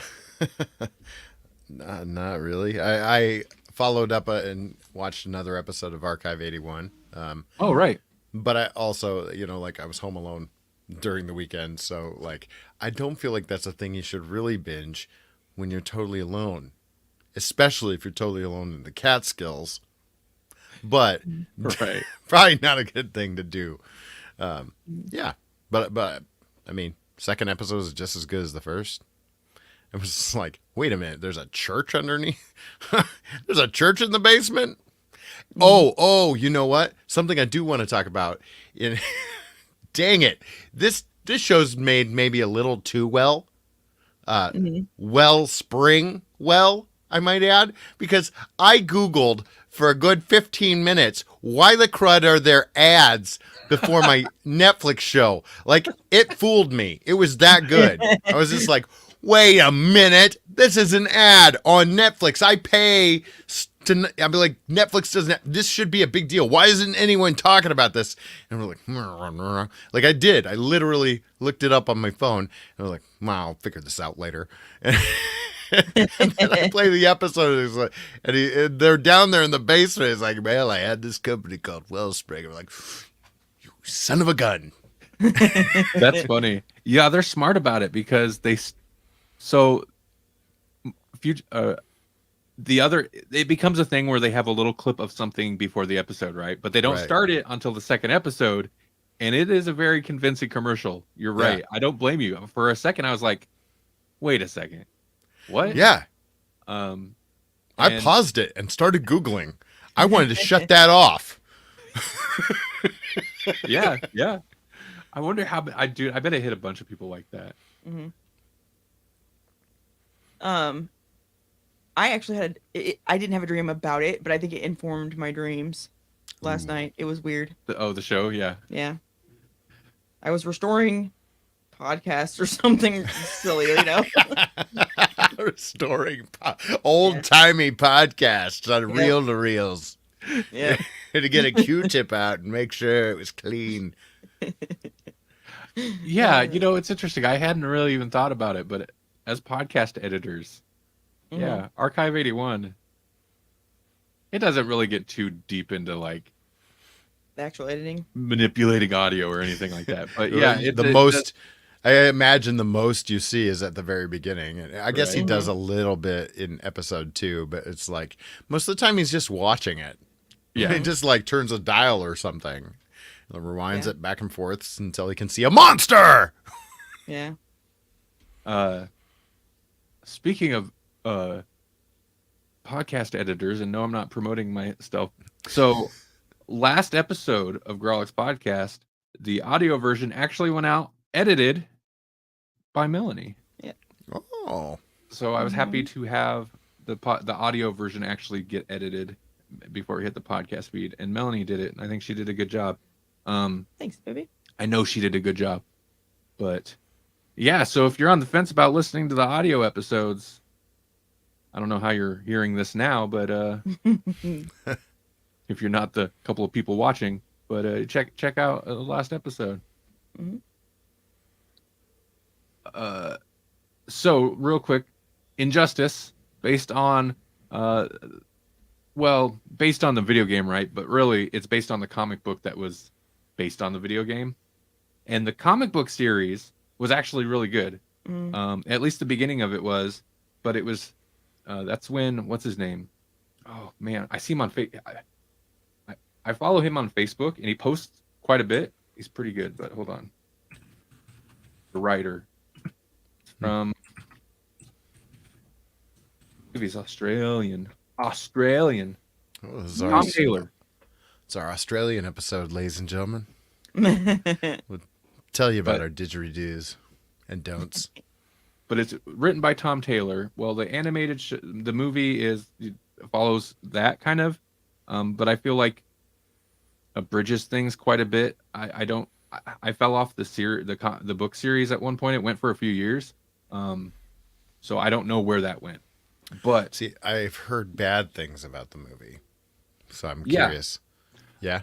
Speaker 3: really. I followed up and watched another episode of Archive 81.
Speaker 1: Oh, right.
Speaker 3: But I also, like I was home alone during the weekend. So like, I don't feel like that's a thing you should really binge when you're totally alone, especially if you're totally alone in the Catskills. But
Speaker 1: right.
Speaker 3: probably not a good thing to do. Yeah. But I mean, second episode is just as good as the first. It was just like, wait a minute, there's a church underneath? There's a church in the basement? Oh, you know what? Something I do want to talk about. Dang it. This show's made maybe a little too well. Wellspring well, I might add, because I Googled for a good 15 minutes, why the crud are there ads before my Netflix show? Like, it fooled me. It was that good. I was just like, wait a minute. This is an ad on Netflix. I pay I'd be like, Netflix doesn't, this should be a big deal. Why isn't anyone talking about this? And we're like I did. I literally looked it up on my phone and I was like, wow, I'll figure this out later. And then I play the episode and they're down there in the basement. It's like, well, I had this company called Wellspring. I'm like, you son of a gun.
Speaker 1: That's funny. Yeah, they're smart about it because it becomes a thing where they have a little clip of something before the episode, right? But they don't start it until the second episode, and it is a very convincing commercial. You're right. Yeah. I don't blame you. For a second, I was like, wait a second. What?
Speaker 3: Yeah. I paused it and started Googling. I wanted to shut that off.
Speaker 1: Yeah. I wonder how I bet it hit a bunch of people like that.
Speaker 2: I actually I didn't have a dream about it, but I think it informed my dreams last night. It was weird.
Speaker 1: The show, yeah.
Speaker 2: Yeah. I was restoring podcasts or something silly,
Speaker 3: Restoring old-timey podcasts on reel-to-reels.
Speaker 2: Yeah.
Speaker 3: To get a Q-tip out and make sure it was clean.
Speaker 1: Yeah, it's interesting. I hadn't really even thought about it, but as podcast editors, yeah, Archive 81, it doesn't really get too deep into like
Speaker 2: the actual editing,
Speaker 1: manipulating audio or anything like that. But yeah,
Speaker 3: I imagine the most you see is at the very beginning. I guess he does a little bit in episode 2, but it's like most of the time he's just watching it.
Speaker 1: Yeah.
Speaker 3: He just like turns a dial or something. Rewinds it back and forth until he can see a monster.
Speaker 2: Yeah.
Speaker 1: Speaking of podcast editors, and no, I'm not promoting my stuff. So last episode of Grawlix podcast, the audio version actually went out edited by Melanie.
Speaker 2: Yeah.
Speaker 3: Oh.
Speaker 1: So I was happy to have the audio version actually get edited before it hit the podcast feed, and Melanie did it, and I think she did a good job.
Speaker 2: Thanks, baby.
Speaker 1: I know she did a good job, but yeah. So if you're on the fence about listening to the audio episodes, I don't know how you're hearing this now, but if you're not the couple of people watching, but check out the last episode. So real quick, Injustice, based on the video game, right? But really, it's based on the comic book that was based on the video game, and the comic book series was actually really good. At least the beginning of it was, but it was that's when, what's his name? Oh man, I see him on I follow him on Facebook, and he posts quite a bit. He's pretty good, but hold on. The writer from, if he's Australian.
Speaker 3: Oh,
Speaker 1: Tom Taylor.
Speaker 3: It's our Australian episode, ladies and gentlemen. We'll tell you about
Speaker 1: But
Speaker 3: our didgeridoos and don'ts.
Speaker 1: but it's written by Tom Taylor. Well, the the movie follows that kind of, but I feel like abridges things quite a bit. I don't. I fell off the book series at one point. It went for a few years, so I don't know where that went. But
Speaker 3: See, I've heard bad things about the movie, so I'm
Speaker 1: yeah,
Speaker 3: curious. Yeah.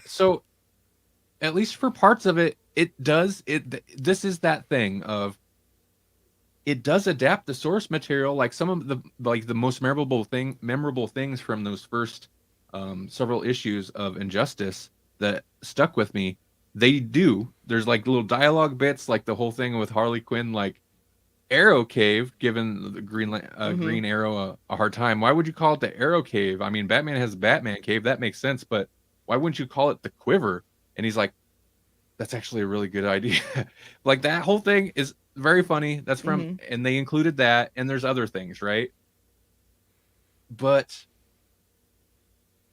Speaker 1: so at least for parts of it, it does it. This is that thing of it does adapt the source material, like some of the most memorable things from those first several issues of Injustice that stuck with me. They do. There's like little dialogue bits, like the whole thing with Harley Quinn, like Arrow Cave, giving the Green Arrow a hard time. Why would you call it the Arrow Cave? I mean, Batman has Batman Cave, that makes sense, but why wouldn't you call it the Quiver? And he's like, that's actually a really good idea. Like that whole thing is very funny. That's from, and they included that, and there's other things, right? But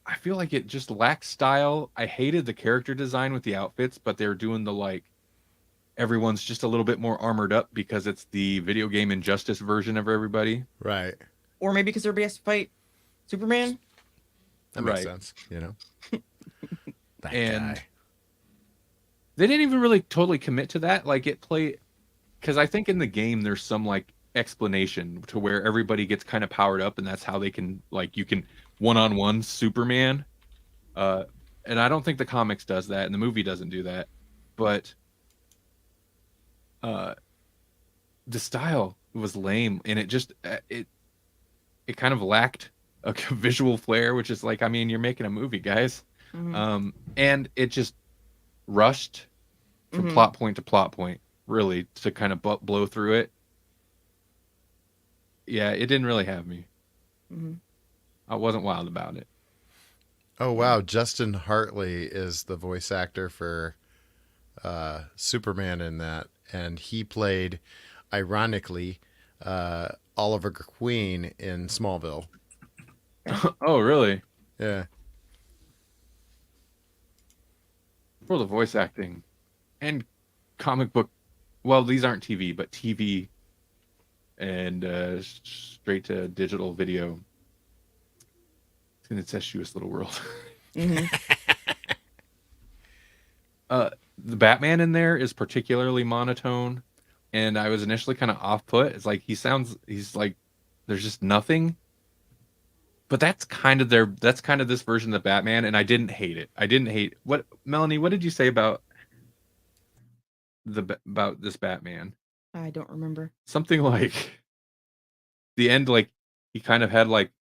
Speaker 1: I feel like it just lacks style. I hated the character design with the outfits, but they're doing the like, everyone's just a little bit more armored up because it's the video game Injustice version of everybody.
Speaker 3: Right.
Speaker 2: Or maybe because everybody has to fight Superman.
Speaker 3: That makes sense, that
Speaker 1: And
Speaker 3: guy.
Speaker 1: they didn't even really totally commit to that. Like it played, because I think in the game there's some like explanation to where everybody gets kind of powered up, and that's how they can like you can one-on-one Superman. And I don't think the comics does that, and the movie doesn't do that. But the style was lame, and it just it kind of lacked a visual flair, which is like, I mean, you're making a movie, guys. And it just rushed from plot point to plot point, really, to kind of blow through it. Yeah, it didn't really have me. I wasn't wild about it.
Speaker 3: Oh wow, Justin Hartley is the voice actor for Superman in that, and he played, ironically, Oliver Queen in Smallville.
Speaker 1: Oh, really?
Speaker 3: Yeah.
Speaker 1: For the voice acting and comic book, well, these aren't TV, but TV and straight to digital video. It's an incestuous little world. The Batman in there is particularly monotone, and I was initially kind of off put. It's like he's like there's just nothing. But that's kind of this version of Batman, and I didn't hate it. I didn't hate what Melanie. What did you say about this Batman?
Speaker 2: I don't remember.
Speaker 1: Something like the end, like he kind of had like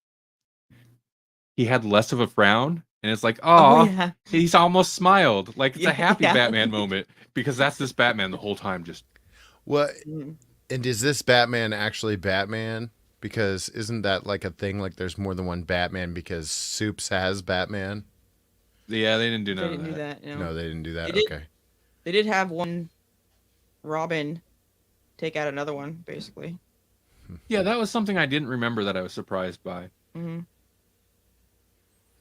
Speaker 1: he had less of a frown, and it's like, oh, he's almost smiled, like it's a happy Batman moment, because that's this Batman the whole time. Just
Speaker 3: what? And is this Batman actually Batman? Because isn't that like a thing? Like there's more than one Batman because Soups has Batman.
Speaker 1: Yeah, they didn't do
Speaker 2: They
Speaker 1: none
Speaker 2: didn't
Speaker 1: of
Speaker 2: do
Speaker 1: that.
Speaker 2: that.
Speaker 3: No, they didn't do that.
Speaker 2: Okay. They did have one Robin take out another one, basically.
Speaker 1: Yeah, that was something I didn't remember that I was surprised by.
Speaker 2: So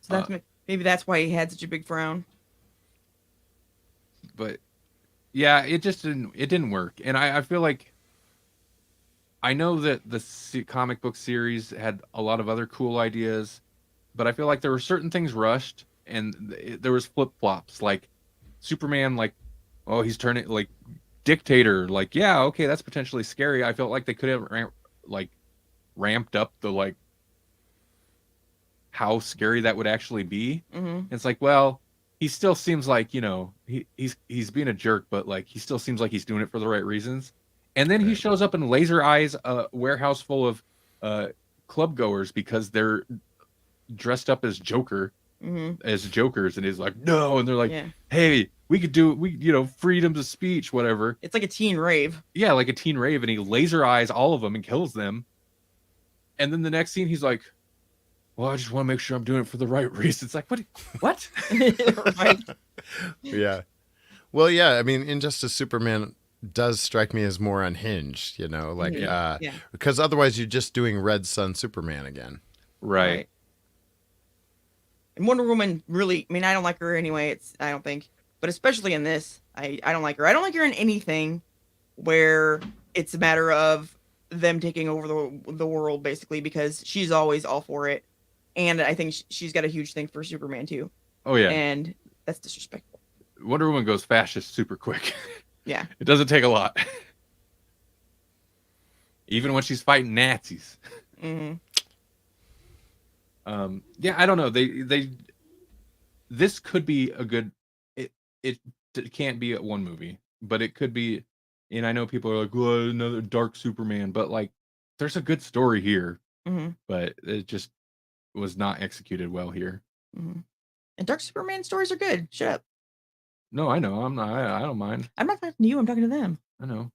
Speaker 2: that's maybe that's why he had such a big frown.
Speaker 1: But yeah, it just didn't work, and I feel like I know that the comic book series had a lot of other cool ideas, but I feel like there were certain things rushed, and there was flip flops, like Superman, like, oh, he's turning like dictator, like, yeah, okay, that's potentially scary. I felt like they could have ramped up the like how scary that would actually be. It's like, well, he still seems like, he's being a jerk, but like he still seems like he's doing it for the right reasons. And then he shows up and laser eyes a warehouse full of club goers because they're dressed up as Jokers, and he's like, no, and they're like, hey, we could do freedom of speech, whatever.
Speaker 2: It's like a teen rave.
Speaker 1: Yeah, like a teen rave, and he laser eyes all of them and kills them. And then the next scene, he's like, well, I just want to make sure I'm doing it for the right reasons. It's like, what?
Speaker 2: Right.
Speaker 3: Yeah. Well, yeah, I mean, Injustice Superman does strike me as more unhinged, because otherwise you're just doing Red Sun Superman again.
Speaker 1: Right.
Speaker 2: And Wonder Woman really, I mean, I don't like her anyway. I don't think, but especially in this, I don't like her. I don't like her in anything where it's a matter of them taking over the world, basically, because she's always all for it, and I think she's got a huge thing for Superman too.
Speaker 1: Oh yeah,
Speaker 2: and that's disrespectful.
Speaker 1: Wonder Woman goes fascist super quick.
Speaker 2: Yeah,
Speaker 1: it doesn't take a lot. Even when she's fighting Nazis.
Speaker 2: mm-hmm.
Speaker 1: Yeah, I don't know. This could be a good. It can't be one movie, but it could be. And I know people are like, "Well, another dark Superman," but like, there's a good story here,
Speaker 2: Mm-hmm.
Speaker 1: but it just was not executed well here.
Speaker 2: Mm-hmm. And dark Superman stories are good. Shut up.
Speaker 1: No, I know. I'm not. I don't mind.
Speaker 2: I'm not talking to you. I'm talking to them.
Speaker 1: I know.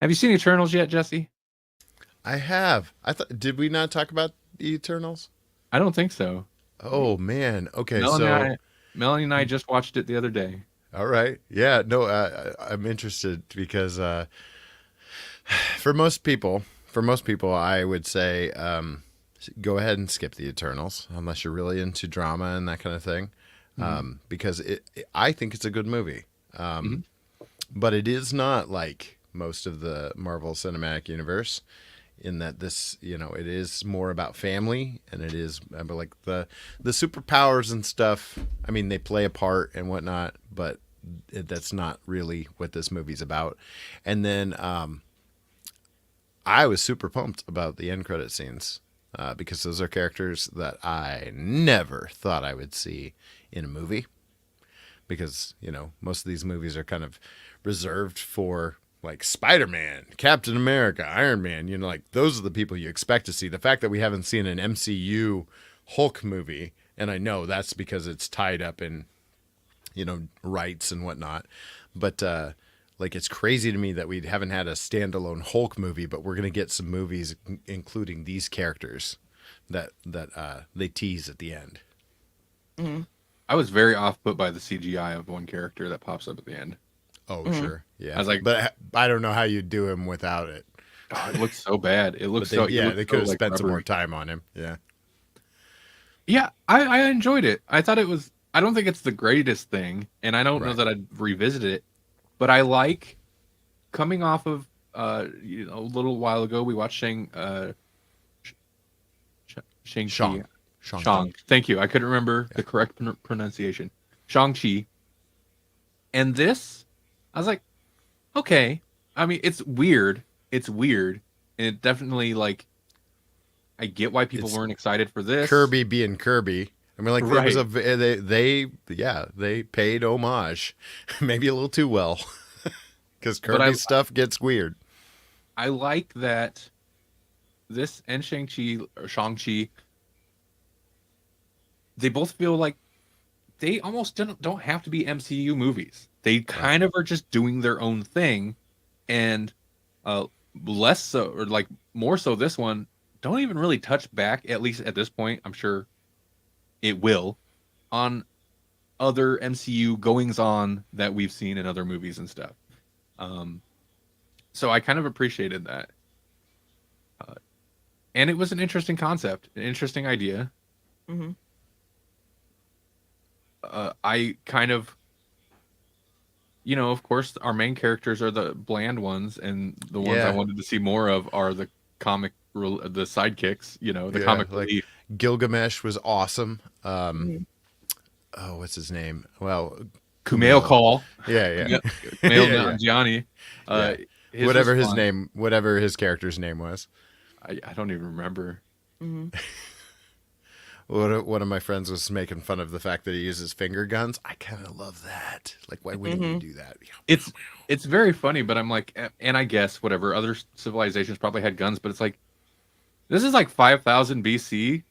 Speaker 1: Have you seen Eternals yet, Jesse?
Speaker 3: I have. Did we not talk about the Eternals?
Speaker 1: I don't think so.
Speaker 3: Oh man. Okay.
Speaker 1: Melanie and I just watched it the other day.
Speaker 3: All right. Yeah. No. I'm interested because for most people, I would say go ahead and skip the Eternals unless you're really into drama and that kind of thing, because I think it's a good movie, but it is not like most of the Marvel Cinematic Universe. In that this, it is more about family, and it is like the superpowers and stuff. I mean, they play a part and whatnot, but that's not really what this movie's about. And then I was super pumped about the end credit scenes because those are characters that I never thought I would see in a movie. Because most of these movies are kind of reserved for, like, Spider-Man, Captain America, Iron Man, like those are the people you expect to see. The fact that we haven't seen an MCU Hulk movie, and I know that's because it's tied up in, rights and whatnot. But like, it's crazy to me that we haven't had a standalone Hulk movie, but we're going to get some movies including these characters that they tease at the end.
Speaker 2: Mm-hmm.
Speaker 1: I was very off put by the CGI of one character that pops up at the end.
Speaker 3: Oh, sure. Yeah.
Speaker 1: I was like,
Speaker 3: but I don't know how you do him without it.
Speaker 1: Oh, it looks so bad. It looks
Speaker 3: they could have
Speaker 1: so,
Speaker 3: spent some more
Speaker 1: rubbery.
Speaker 3: time on him. Yeah.
Speaker 1: Yeah, I enjoyed it. I thought it was. I don't think it's the greatest thing, and I don't know that I'd revisit it. But I like coming off of a little while ago we watched Shang-Chi. Shang. Thank you. I couldn't remember the correct pronunciation. Shang-Chi. And this, I was like, okay. I mean, it's weird. And it definitely, like, I get why people weren't excited for this.
Speaker 3: Kirby being Kirby. I mean, like, there was they paid homage, maybe a little too well, because Kirby stuff gets weird.
Speaker 1: I like that this and Shang-Chi, they both feel like they almost don't have to be MCU movies. They kind of are just doing their own thing, and less so, or like more so this one, don't even really touch back, at least at this point. I'm sure it will, on other MCU goings on that we've seen in other movies and stuff. So I kind of appreciated that. And it was an interesting concept, an interesting idea.
Speaker 2: Mm-hmm.
Speaker 1: I kind of, of course, our main characters are the bland ones, and the ones I wanted to see more of are the the sidekicks, the comic relief.
Speaker 3: Gilgamesh was awesome.
Speaker 2: Mm-hmm.
Speaker 3: Oh, what's his name? Well,
Speaker 1: Kumail Call.
Speaker 3: Yeah.
Speaker 1: Kumail Nanjiani.
Speaker 3: Whatever his character's name was.
Speaker 1: I don't even remember.
Speaker 2: Mm-hmm.
Speaker 3: One of my friends was making fun of the fact that he uses finger guns. I kind of love that. Like, why wouldn't you do that?
Speaker 1: It's very funny, but I'm like, and I guess whatever other civilizations probably had guns, but it's like, this is like 5,000 BC.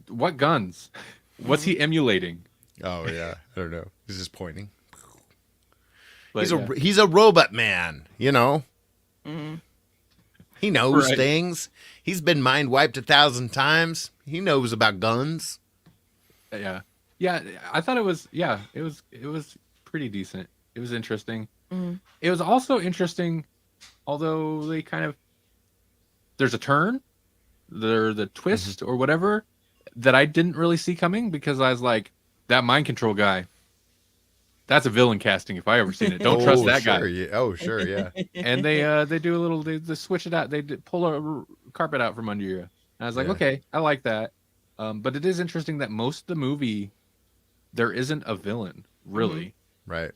Speaker 1: What guns? What's he emulating?
Speaker 3: Oh yeah, I don't know. He's just pointing.
Speaker 1: But,
Speaker 3: he's a robot man,
Speaker 2: Mm-hmm.
Speaker 3: He knows things. He's been mind wiped 1,000 times. He knows about guns.
Speaker 1: Yeah. I thought it was pretty decent. It was interesting.
Speaker 2: Mm-hmm.
Speaker 1: It was also interesting, although they kind of, there's a turn, the twist or whatever that I didn't really see coming, because I was like, that mind control guy. That's a villain casting if I ever seen it. Don't trust that guy.
Speaker 3: Yeah. Oh, sure, yeah.
Speaker 1: And they do a little, they switch it out. They pull a carpet out from under you. And I was like,
Speaker 3: Yeah.
Speaker 1: okay, I like that. But it is interesting that most of the movie, there isn't a villain really.
Speaker 3: Right.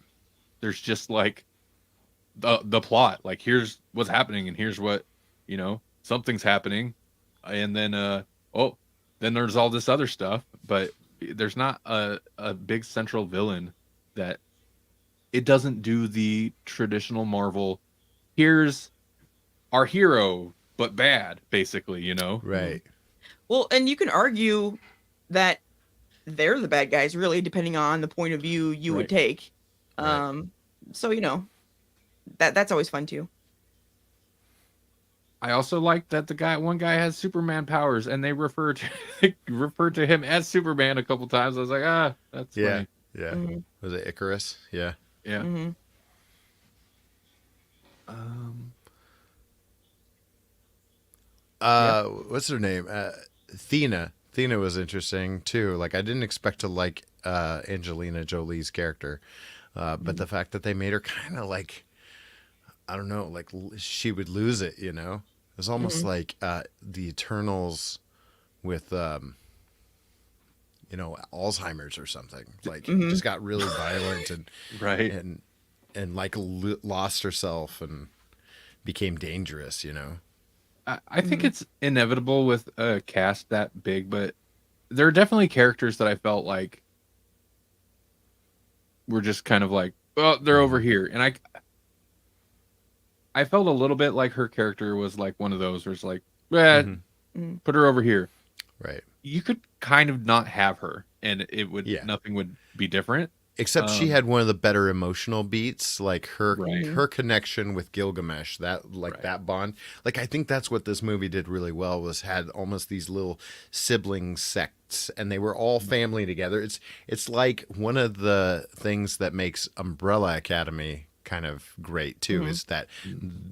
Speaker 1: There's just like the plot. Like here's what's happening, and here's what, something's happening, and then then there's all this other stuff. But there's not a big central villain that. It doesn't do the traditional Marvel. Here's our hero, but bad, basically,
Speaker 3: Right.
Speaker 2: Well, and you can argue that they're the bad guys, really, depending on the point of view you would take.
Speaker 3: Right.
Speaker 2: So that's always fun too.
Speaker 1: I also like that one guy has Superman powers, and they refer to him as Superman a couple times. I was like, that's funny.
Speaker 3: Yeah.
Speaker 2: Mm-hmm.
Speaker 3: Was it Icarus? Yeah.
Speaker 1: Yeah.
Speaker 2: Mm-hmm.
Speaker 3: What's her name? Thena. Thena was interesting too. Like I didn't expect to like Angelina Jolie's character, but the fact that they made her kind of like, I don't know, like she would lose it. It was almost like the Eternals with Alzheimer's or something. Like just got really violent and
Speaker 1: Right.
Speaker 3: and like lost herself and became dangerous.
Speaker 1: I think it's inevitable with a cast that big, but there are definitely characters that I felt like were just kind of like, well, they're over here. And I felt a little bit like her character was like one of those where it's like, put her over here.
Speaker 3: Right.
Speaker 1: You could kind of not have her and it would, nothing would be different.
Speaker 3: Except she had one of the better emotional beats, like her
Speaker 1: Right.
Speaker 3: her connection with Gilgamesh, that bond. Like I think that's what this movie did really well, was had almost these little sibling sects, and they were all family together. It's like one of the things that makes Umbrella Academy kind of great too, is that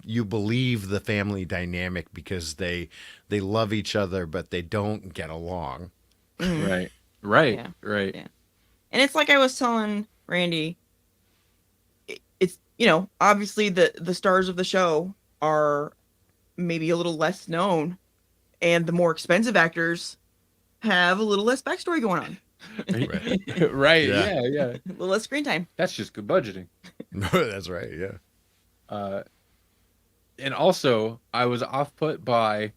Speaker 3: you believe the family dynamic because they love each other, but they don't get along.
Speaker 1: Right.
Speaker 2: Yeah.
Speaker 1: Right.
Speaker 2: Yeah. And it's like I was telling Randy, it's, obviously the stars of the show are maybe a little less known, and the more expensive actors have a little less backstory going on.
Speaker 1: Right.
Speaker 3: Yeah.
Speaker 1: Yeah.
Speaker 2: A little less screen time.
Speaker 1: That's just good budgeting.
Speaker 3: That's right, yeah.
Speaker 1: And also, I was off-put by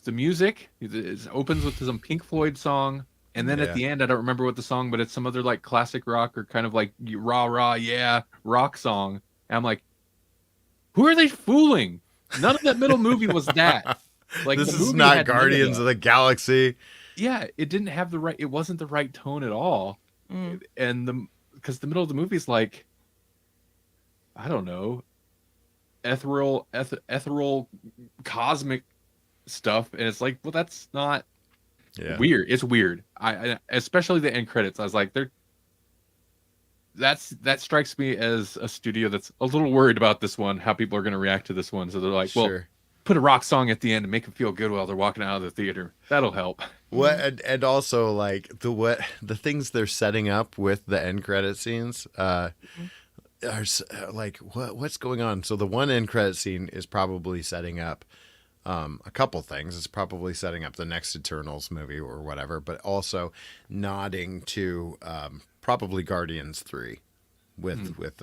Speaker 1: the music. It opens with some Pink Floyd song, and then at the end, I don't remember what the song, but it's some other like classic rock or kind of like rah rah yeah rock song. And I'm like, who are they fooling? None of that middle movie was that. Like
Speaker 3: This
Speaker 1: the
Speaker 3: is
Speaker 1: movie
Speaker 3: not
Speaker 1: had none of
Speaker 3: Guardians
Speaker 1: that.
Speaker 3: of the Galaxy.
Speaker 1: Yeah, it didn't have it wasn't the right tone at all. And because the middle of the movie is like, I don't know, ethereal cosmic stuff, and it's like, well, that's not weird. It's weird. I especially the end credits. I was like, that strikes me as a studio that's a little worried about this one, how people are going to react to this one. So they're like, well, put a rock song at the end and make them feel good while they're walking out of the theater. That'll help.
Speaker 3: What and also like the things they're setting up with the end credit scenes are like what's going on. So the one end credit scene is probably setting up a couple things. It's probably setting up the next Eternals movie or whatever, but also nodding to probably Guardians 3 with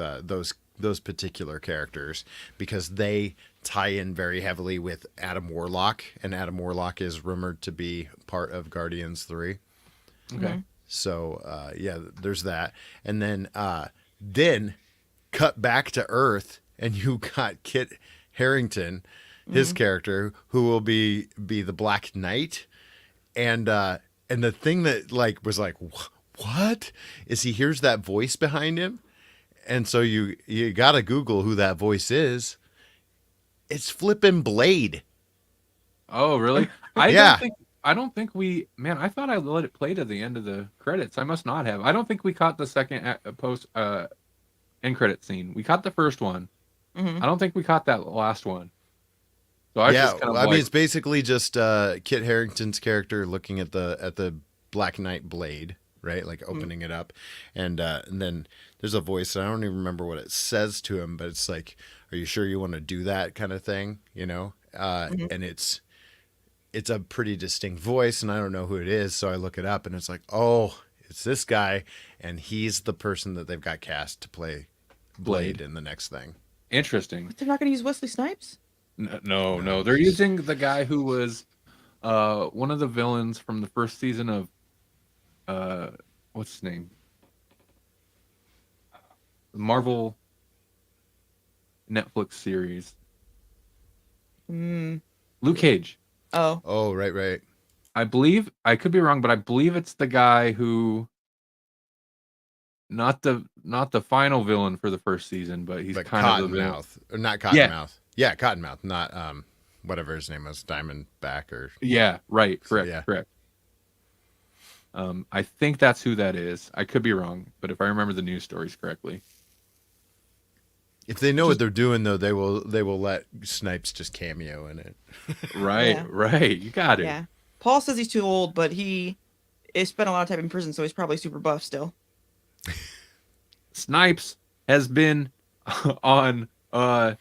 Speaker 3: those particular characters, because they tie in very heavily with Adam Warlock, and Adam Warlock is rumored to be part of Guardians 3.
Speaker 1: Okay.
Speaker 3: So there's that. And then cut back to Earth, and you got Kit Harington, his character, who will be the Black Knight. And the thing that like was like, what is, he hears that voice behind him, and so you gotta Google who that voice is. It's flippin' Blade.
Speaker 1: Oh, really? I don't think we. Man, I thought I let it play to the end of the credits. I must not have. I don't think we caught the second post end credit scene. We caught the first one. I don't think we caught that last one. So I just kind of
Speaker 3: I mean, it's basically just Kit Harington's character looking at the Black Knight Blade, right? Like opening it up, and then there's a voice. I don't even remember what it says to him, but it's like, "Are you sure you want to do that?" kind of thing, And it's a pretty distinct voice, and I don't know who it is, so I look it up, and it's like, oh, it's this guy, and he's the person that they've got cast to play Blade in the next thing.
Speaker 1: Interesting.
Speaker 2: They're not going to use Wesley Snipes?
Speaker 1: No. They're using the guy who was one of the villains from the first season of what's his name? Marvel Netflix series. Luke Cage.
Speaker 2: Oh,
Speaker 3: right.
Speaker 1: I believe, I could be wrong, but I believe it's the guy who not the final villain for the first season, but he's kind of the villain.
Speaker 3: Cottonmouth, or not Cottonmouth. Yeah, Cottonmouth, not whatever his name was, Diamondback or
Speaker 1: right, correct,
Speaker 3: yeah.
Speaker 1: correct. I think that's who that is. I could be wrong, but if I remember the news stories correctly.
Speaker 3: If they know what they're doing, though, they will let Snipes just cameo in it.
Speaker 1: Right. You got it.
Speaker 2: Yeah. Paul says he's too old, but he has spent a lot of time in prison, so he's probably super buff still.
Speaker 1: Snipes has been on
Speaker 3: What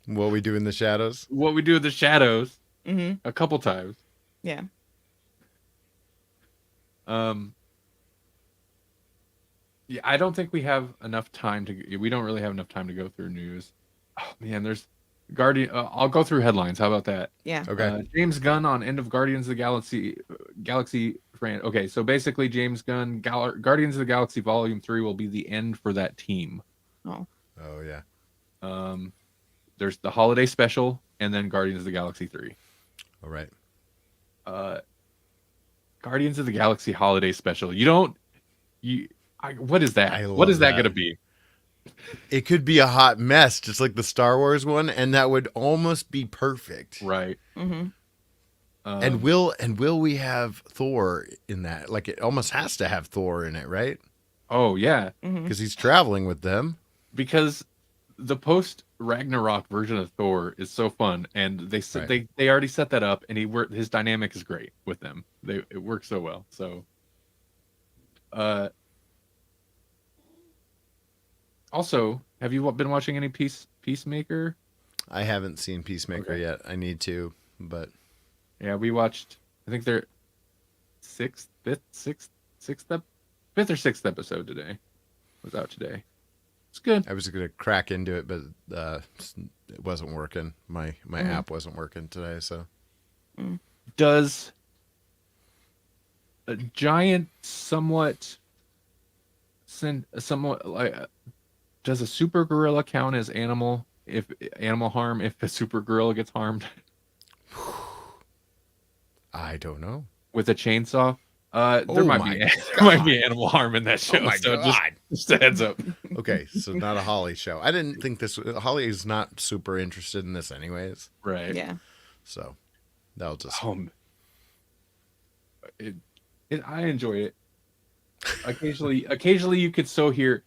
Speaker 3: We Do in the Shadows.
Speaker 1: What We Do in the Shadows
Speaker 2: Mm-hmm.
Speaker 1: a couple times.
Speaker 2: Yeah.
Speaker 1: Yeah, I don't think we have enough time we don't really have enough time to go through news. Oh man, there's Guardian. I'll go through headlines. How about that?
Speaker 2: Yeah.
Speaker 3: Okay.
Speaker 1: James Gunn on end of Guardians of the Galaxy friend. Okay, so basically James Gunn, Guardians of the Galaxy Volume 3 will be the end for that team.
Speaker 2: Oh
Speaker 3: yeah.
Speaker 1: There's the holiday special and then Guardians of the Galaxy 3.
Speaker 3: All right.
Speaker 1: Guardians of the Galaxy holiday special. What is that?
Speaker 3: I
Speaker 1: What is
Speaker 3: love
Speaker 1: that going to be?
Speaker 3: It could be a hot mess, just like the Star Wars one, and that would almost be perfect.
Speaker 1: Right.
Speaker 2: Mm-hmm.
Speaker 3: And will we have Thor in that? Like, it almost has to have Thor in it, right?
Speaker 1: Oh yeah,
Speaker 3: Because he's traveling with them.
Speaker 1: because the post Ragnarok version of Thor is so fun, and they already set that up, and his dynamic is great with them. It works so well. So, also, have you been watching any Peacemaker?
Speaker 3: I haven't seen Peacemaker yet. I need to, but
Speaker 1: Yeah, we watched. I think they're fifth or sixth episode today. Was out today. It's good.
Speaker 3: I was going to crack into it, but it wasn't working. My app wasn't working today, so.
Speaker 1: Does a giant somewhat like does a super gorilla count as animal harm if a super gorilla gets harmed
Speaker 3: I don't know.
Speaker 1: with a chainsaw? There
Speaker 3: Oh
Speaker 1: might
Speaker 3: my
Speaker 1: be animal harm in that show.
Speaker 3: Oh my
Speaker 1: so
Speaker 3: God.
Speaker 1: just a heads up.
Speaker 3: Okay, so not a Holly show. I didn't think Holly is not super interested in this anyways.
Speaker 1: Right.
Speaker 2: Yeah.
Speaker 3: So that'll just.
Speaker 1: I enjoy it. Occasionally you could so hear.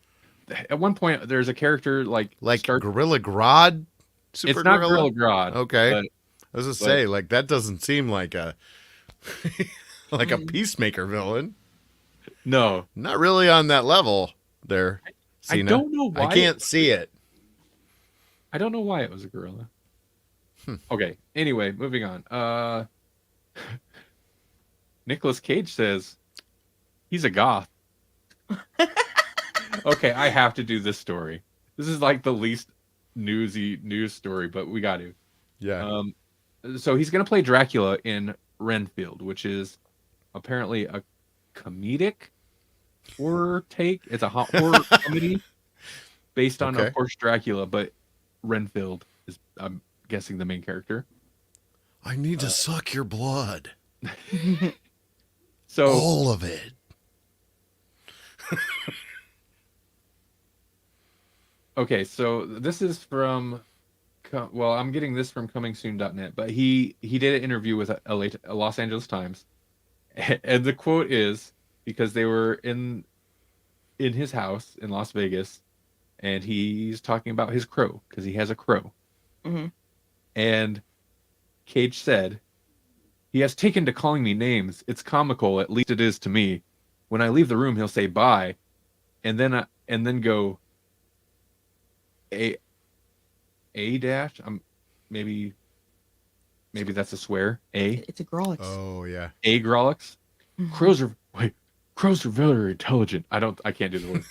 Speaker 1: At one point, there's a character like
Speaker 3: Gorilla Grodd.
Speaker 1: It's not Gorilla Grodd.
Speaker 3: Okay,
Speaker 1: but,
Speaker 3: I was gonna say like that doesn't seem like a like a Peacemaker villain.
Speaker 1: No,
Speaker 3: not really on that level. There, Cena.
Speaker 1: I don't know why.
Speaker 3: I can't see it.
Speaker 1: I don't know why it was a gorilla. Okay. Anyway, moving on. Nicolas Cage says he's a goth. Okay, I have to do this story. This is like the least newsy news story, but we got to.
Speaker 3: Yeah.
Speaker 1: So he's gonna play Dracula in Renfield, which is apparently a comedic horror take. It's a horror comedy based on, of course, Dracula, but Renfield is, I'm guessing, the main character.
Speaker 3: I need to suck your blood.
Speaker 1: So
Speaker 3: all of it.
Speaker 1: Okay, so this is from, well, I'm getting this from comingsoon.net, but he did an interview with a Los Angeles Times, and the quote is, because they were in his house in Las Vegas, and he's talking about his crow, because he has a crow.
Speaker 2: Mm-hmm.
Speaker 1: And Cage said, "He has taken to calling me names. It's comical, at least it is to me. when I leave the room, he'll say bye, and then go a dash. Maybe that's a swear.
Speaker 2: It's a Grawlix.
Speaker 3: Oh yeah.
Speaker 1: A Grawlix. Crows are very intelligent. I can't do the word.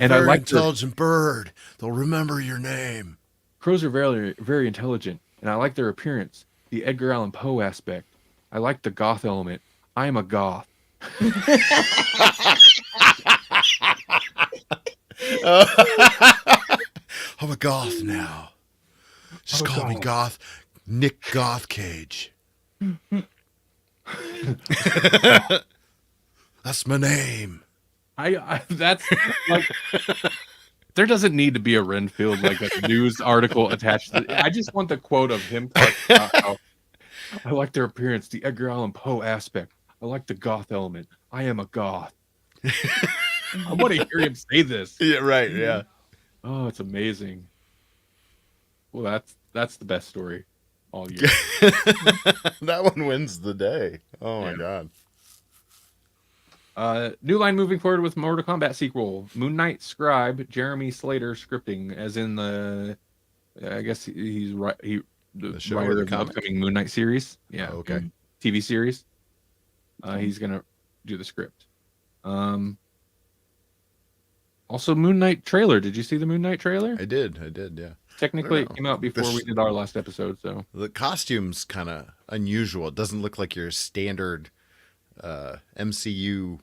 Speaker 3: And very I like intelligent bird. They'll remember your name.
Speaker 1: Crows are very, very intelligent, and I like their appearance, the Edgar Allan Poe aspect. I like the goth element. I am a goth.
Speaker 3: I'm a goth now. Just call me Goth. Nick Goth Cage. That's my name.
Speaker 1: That's like, there doesn't need to be a Renfield like a news article attached to it. I just want the quote of him talking about how I like their appearance, the Edgar Allan Poe aspect. I like the goth element. I am a goth. I want to hear him say this.
Speaker 3: Yeah, right. Yeah.
Speaker 1: Oh, it's amazing. Well, that's the best story all year.
Speaker 3: That one wins the day. Oh my God.
Speaker 1: New line moving forward with Mortal Kombat sequel. Moon Knight scribe Jeremy Slater scripting, as in the, I guess he's right. The writer of the upcoming Moon Knight series. Yeah.
Speaker 3: Oh, okay.
Speaker 1: TV series. He's gonna do the script. Also, Moon Knight trailer. Did you see the Moon Knight trailer?
Speaker 3: I did. Yeah.
Speaker 1: Technically, it came out before we did our last episode. So
Speaker 3: the costume's kind of unusual. It doesn't look like your standard MCU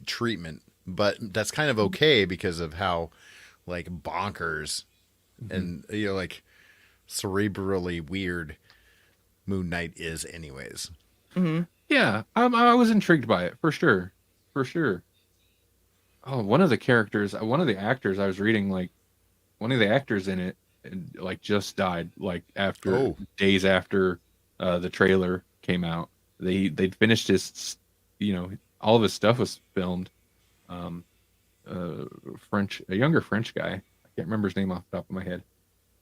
Speaker 3: treatment, but that's kind of okay because of how like bonkers and like cerebrally weird Moon Knight is anyways.
Speaker 1: Yeah, I was intrigued by it for sure. Oh, one of the actors I was reading, like one of the actors in it like just died, like after days after the trailer came out. They'd finished his, all of his stuff was filmed. A younger French guy. I can't remember his name off the top of my head,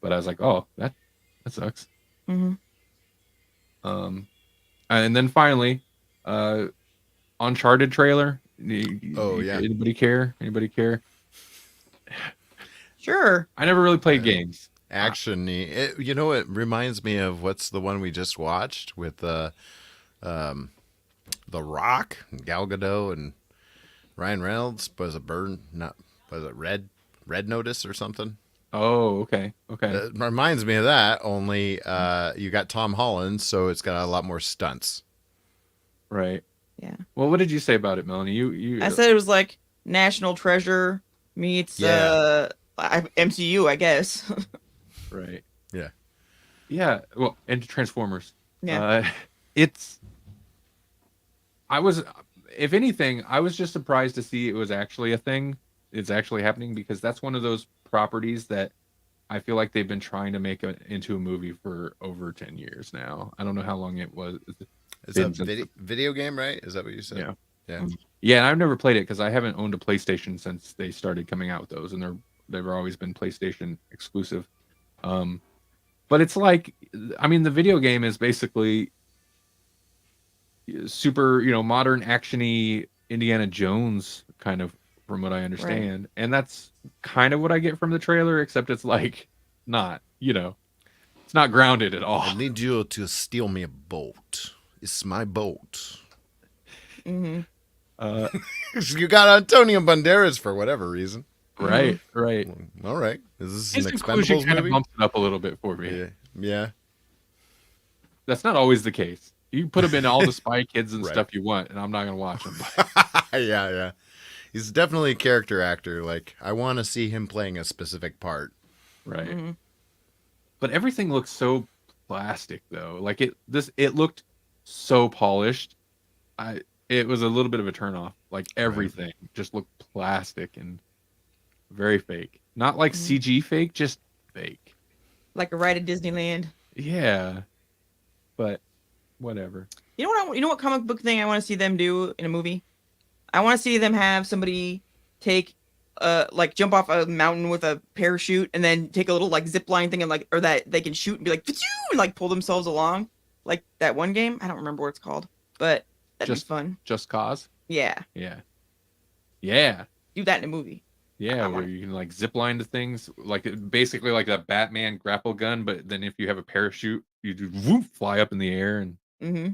Speaker 1: but I was like, oh, that sucks. And then finally, Uncharted trailer.
Speaker 3: Yeah.
Speaker 1: Anybody care?
Speaker 2: Sure.
Speaker 1: I never really played games.
Speaker 3: Action-y. It reminds me of what's the one we just watched with The Rock, Gal Gadot, and Ryan Reynolds. Was it Red Notice or something?
Speaker 1: Oh, okay.
Speaker 3: It reminds me of that, only you got Tom Holland, so it's got a lot more stunts.
Speaker 1: Right.
Speaker 2: Yeah.
Speaker 1: Well, what did you say about it, Melanie? You
Speaker 2: I said it was like National Treasure meets MCU, I guess.
Speaker 1: Right.
Speaker 3: Yeah.
Speaker 1: Yeah. Well, and Transformers.
Speaker 2: Yeah.
Speaker 1: If anything, I was just surprised to see it was actually a thing. It's actually happening, because that's one of those properties that I feel like they've been trying to make into a movie for over 10 years now. I don't know how long it was.
Speaker 3: It's a video game, right? Is that what you said?
Speaker 1: Yeah.
Speaker 3: Yeah.
Speaker 1: Yeah, and I've never played it because I haven't owned a PlayStation since they started coming out with those, and they've always been PlayStation exclusive. But it's like, I mean, the video game is basically super, modern actiony Indiana Jones kind of, from what I understand. Right. And that's kind of what I get from the trailer, except it's like not, it's not grounded at all.
Speaker 3: I need you to steal me a boat. It's my boat.
Speaker 2: Mm-hmm.
Speaker 3: You got Antonio Banderas for whatever reason.
Speaker 1: Right, right.
Speaker 3: All right. Is this
Speaker 1: His
Speaker 3: an
Speaker 1: inclusion
Speaker 3: Expendables
Speaker 1: kind
Speaker 3: movie?
Speaker 1: of bumps it up a little bit for me.
Speaker 3: Yeah.
Speaker 1: That's not always the case. You put him in all the Spy Kids and
Speaker 3: Right.
Speaker 1: stuff you want, and I'm not going to watch him.
Speaker 3: Yeah. He's definitely a character actor. Like, I want to see him playing a specific part.
Speaker 1: Right.
Speaker 2: Mm-hmm.
Speaker 1: But everything looks so plastic, though. Like, it looked so polished. It was a little bit of a turnoff. Like, everything just looked plastic and very fake. Not like CG fake, just fake.
Speaker 2: Like a ride at Disneyland.
Speaker 1: Yeah. But whatever.
Speaker 2: You know what comic book thing I want to see them do in a movie? I want to see them have somebody take jump off a mountain with a parachute and then take a little like zip line thing and or that they can shoot and be like and like pull themselves along. Like that one game. I don't remember what it's called, but that'd be fun.
Speaker 1: Just Cause?
Speaker 2: Yeah.
Speaker 1: Yeah. Yeah.
Speaker 2: Do that in a movie.
Speaker 1: Yeah, where you can like zip line to things, like basically like a Batman grapple gun, but then if you have a parachute, you do whoop, fly up in the air, and
Speaker 2: Mm-hmm.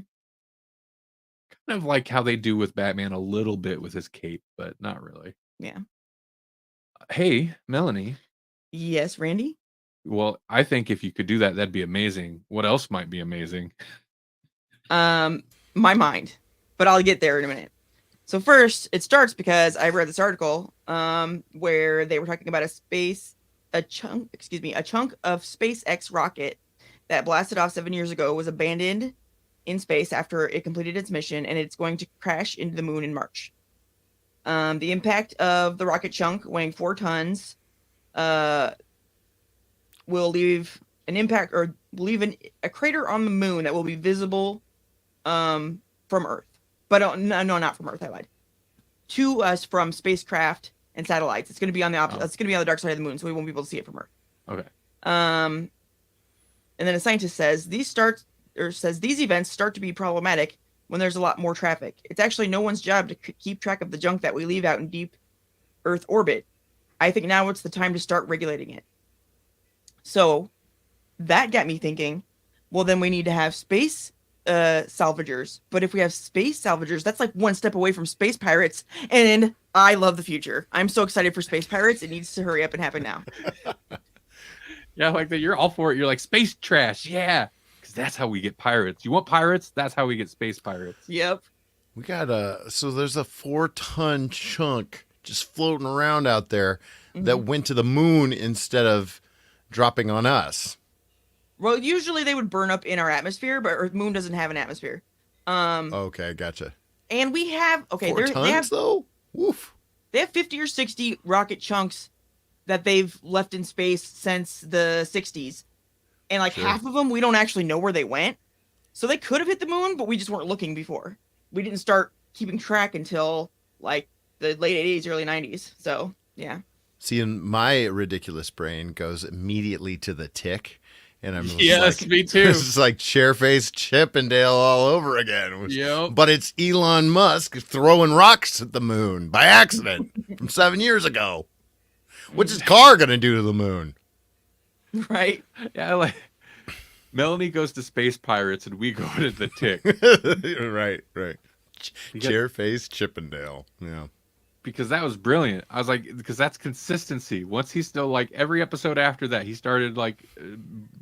Speaker 1: kind of like how they do with Batman a little bit with his cape, but not really.
Speaker 2: Yeah.
Speaker 1: Hey, Melanie.
Speaker 2: Yes, Randy?
Speaker 1: Well, I think if you could do that, that'd be amazing. What else might be amazing?
Speaker 2: My mind. But I'll get there in a minute. So first, it starts because I read this article where they were talking about a chunk of SpaceX rocket that blasted off 7 years ago was abandoned in space after it completed its mission, and it's going to crash into the moon in March. The impact of the rocket chunk, weighing 4 tons, will leave a crater on the moon that will be visible from Earth. But no, not from Earth. I lied. To us from spacecraft and satellites. It's going to be on the It's going to be on the dark side of the moon, so we won't be able to see it from Earth.
Speaker 1: Okay.
Speaker 2: And then a scientist says these events start to be problematic when there's a lot more traffic. It's actually no one's job to keep track of the junk that we leave out in deep Earth orbit. I think now it's the time to start regulating it. So that got me thinking, well, then we need to have space salvagers. But if we have space salvagers, that's like one step away from space pirates. And I love the future. I'm so excited for space pirates. It needs to hurry up and happen now.
Speaker 1: Yeah, like that. You're all for it. You're like space trash. Yeah. Because that's how we get pirates. You want pirates? That's how we get space pirates.
Speaker 2: Yep.
Speaker 3: We got so there's a 4-ton chunk just floating around out there that went to the moon instead of dropping on us.
Speaker 2: Well, usually they would burn up in our atmosphere, but Earth moon doesn't have an atmosphere.
Speaker 3: Okay, gotcha.
Speaker 2: And we have
Speaker 3: 4 tons though? Woof.
Speaker 2: They have 50 or 60 rocket chunks that they've left in space since the 60s. And like half of them, we don't actually know where they went. So they could have hit the moon, but we just weren't looking before. We didn't start keeping track until like the late 80s, early 90s. So, yeah.
Speaker 3: See, and my ridiculous brain goes immediately to the tick. And I'm
Speaker 1: yes,
Speaker 3: like,
Speaker 1: me too.
Speaker 3: This is like Chairface Chippendale all over again.
Speaker 1: Yep.
Speaker 3: But it's Elon Musk throwing rocks at the moon by accident from 7 years ago. What's his car going to do to the moon?
Speaker 2: Right.
Speaker 1: Yeah, like Melanie goes to space pirates and we go to the tick.
Speaker 3: Right. Chairface Chippendale. Yeah.
Speaker 1: Because that was brilliant. I was like, because that's consistency. Once he's still like every episode after that, he started like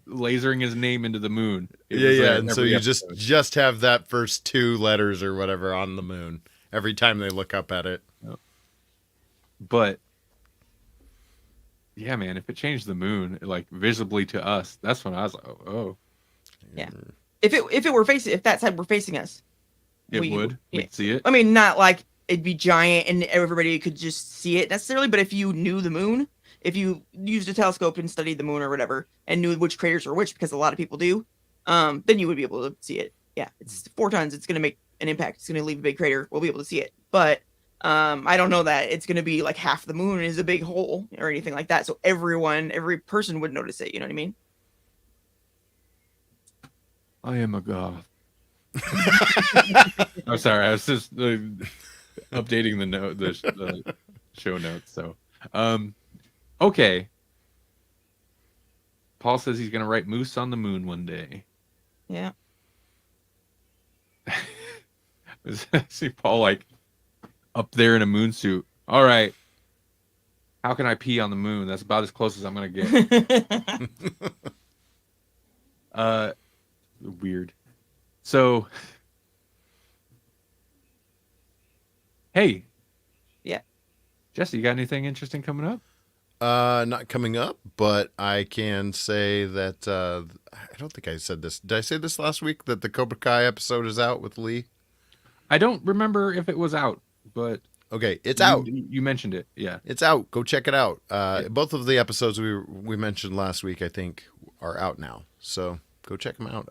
Speaker 1: lasering his name into the moon.
Speaker 3: Yeah. And so you just have that first 2 letters or whatever on the moon every time they look up at it.
Speaker 1: Yep. But yeah, man, if it changed the moon like visibly to us, that's when I was like, oh.
Speaker 2: Yeah. If that side were facing us,
Speaker 1: we'd see it.
Speaker 2: I mean, not like it'd be giant and everybody could just see it necessarily, but if you knew the moon, if you used a telescope and studied the moon or whatever and knew which craters were which, because a lot of people do, then you would be able to see it. Yeah, it's 4 tons. It's going to make an impact. It's going to leave a big crater. We'll be able to see it. But I don't know that it's going to be like half the moon is a big hole or anything like that. So every person would notice it. You know what I mean?
Speaker 1: I am a goth. I'm sorry. I was just updating the show notes. So, okay. Paul says he's going to write Moose on the Moon one day.
Speaker 2: Yeah.
Speaker 1: I see Paul like up there in a moon suit. All right. How can I pee on the moon? That's about as close as I'm going to get. Weird. So, hey.
Speaker 2: Yeah.
Speaker 1: Jesse, you got anything interesting coming up?
Speaker 3: Not coming up, but I can say that I don't think I said this. Did I say this last week that the Cobra Kai episode is out with Lee?
Speaker 1: I don't remember if it was out, but
Speaker 3: okay, it's out.
Speaker 1: You mentioned it. Yeah.
Speaker 3: It's out. Go check it out. Both of the episodes we mentioned last week, I think, are out now. So go check them out.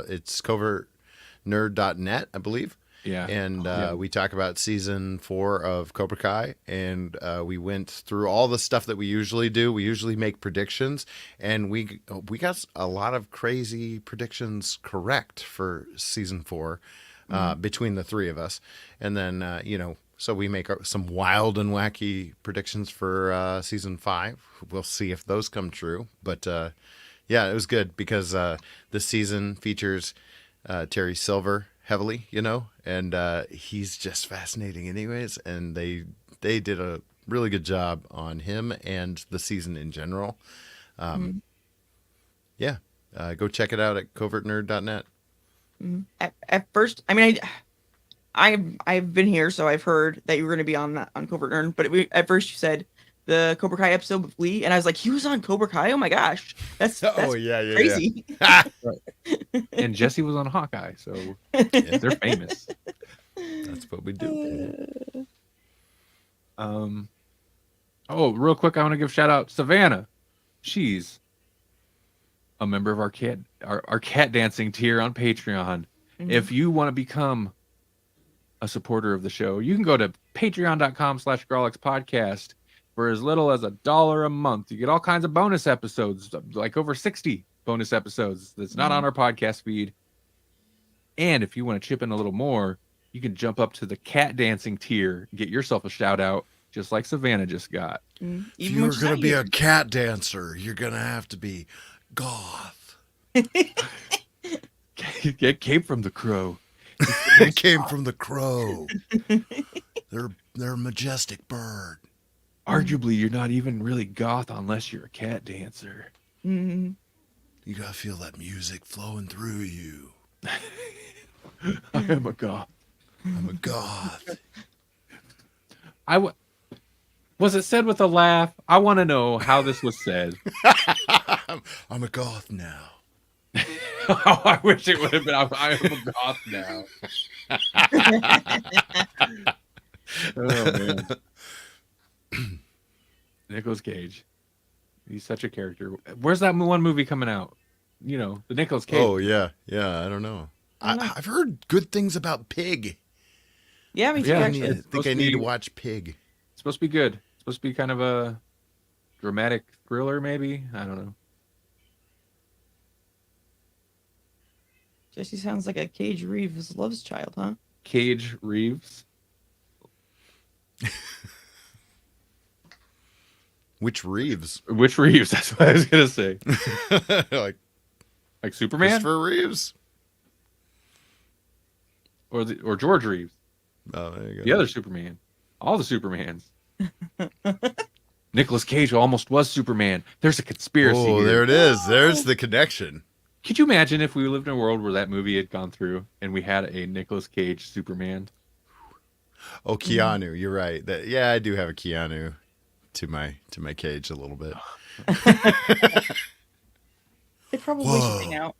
Speaker 3: It's covertnerd.net, I believe.
Speaker 1: Yeah.
Speaker 3: And we talk about season 4 of Cobra Kai, and we went through all the stuff that we usually do. We usually make predictions, and we got a lot of crazy predictions correct for season 4. between the three of us. And then, so we make some wild and wacky predictions for season 5. We'll see if those come true. But yeah, it was good because this season features Terry Silver heavily, and he's just fascinating anyways. And they did a really good job on him and the season in general. Yeah, go check it out at covertnerd.net.
Speaker 2: At first, I mean, I've been here, so I've heard that you were going to be on Covert Nerd. But at first, you said the Cobra Kai episode with Lee, and I was like, he was on Cobra Kai. Oh my gosh, that's crazy.
Speaker 3: Yeah.
Speaker 1: And Jesse was on Hawkeye, so they're famous.
Speaker 3: That's what we do.
Speaker 1: Oh, real quick, I want to give shout out Savannah. She's a member of our cat dancing tier on Patreon. If you want to become a supporter of the show, you can go to patreon.com/Grawlix podcast for as little as $1 a month. You get all kinds of bonus episodes, like over 60 bonus episodes that's not on our podcast feed. And if you want to chip in a little more, you can jump up to the cat dancing tier, get yourself a shout out, just like Savannah just got.
Speaker 3: If you're going to be a cat dancer, you're going to have to be goth.
Speaker 1: It came from the crow.
Speaker 3: It came from the crow. They're a majestic bird.
Speaker 1: Arguably, you're not even really goth unless you're a cat dancer.
Speaker 3: You got to feel that music flowing through you.
Speaker 1: I am a goth.
Speaker 3: I'm a goth.
Speaker 1: Was it said with a laugh? I want to know how this was said.
Speaker 3: I'm a goth now.
Speaker 1: Oh, I wish it would have been. I am a goth now. Oh man, Nicolas Cage. He's such a character. Where's that one movie coming out? The Nicolas Cage.
Speaker 3: Oh yeah. I don't know. I've heard good things about Pig.
Speaker 2: Yeah, me too.
Speaker 1: Yeah,
Speaker 2: Actually,
Speaker 3: I think I need to watch Pig.
Speaker 1: It's supposed to be good. It's supposed to be kind of a dramatic thriller, maybe. I don't know.
Speaker 2: Jesse sounds like a Cage Reeves loves child, huh?
Speaker 1: Cage Reeves.
Speaker 3: Which Reeves?
Speaker 1: Which Reeves? That's what I was gonna say.
Speaker 3: Like
Speaker 1: Superman
Speaker 3: Christopher Reeves?
Speaker 1: or George Reeves.
Speaker 3: Oh, there you go.
Speaker 1: The other Superman. All the Supermans. Nicolas Cage almost was Superman. There's a conspiracy.
Speaker 3: Oh,
Speaker 1: here.
Speaker 3: there it is. There's the connection.
Speaker 1: Could you imagine if we lived in a world where that movie had gone through and we had a Nicolas Cage Superman?
Speaker 3: Oh, Keanu, you're right. I do have a Keanu to my Cage a little bit.
Speaker 2: They probably should hang out.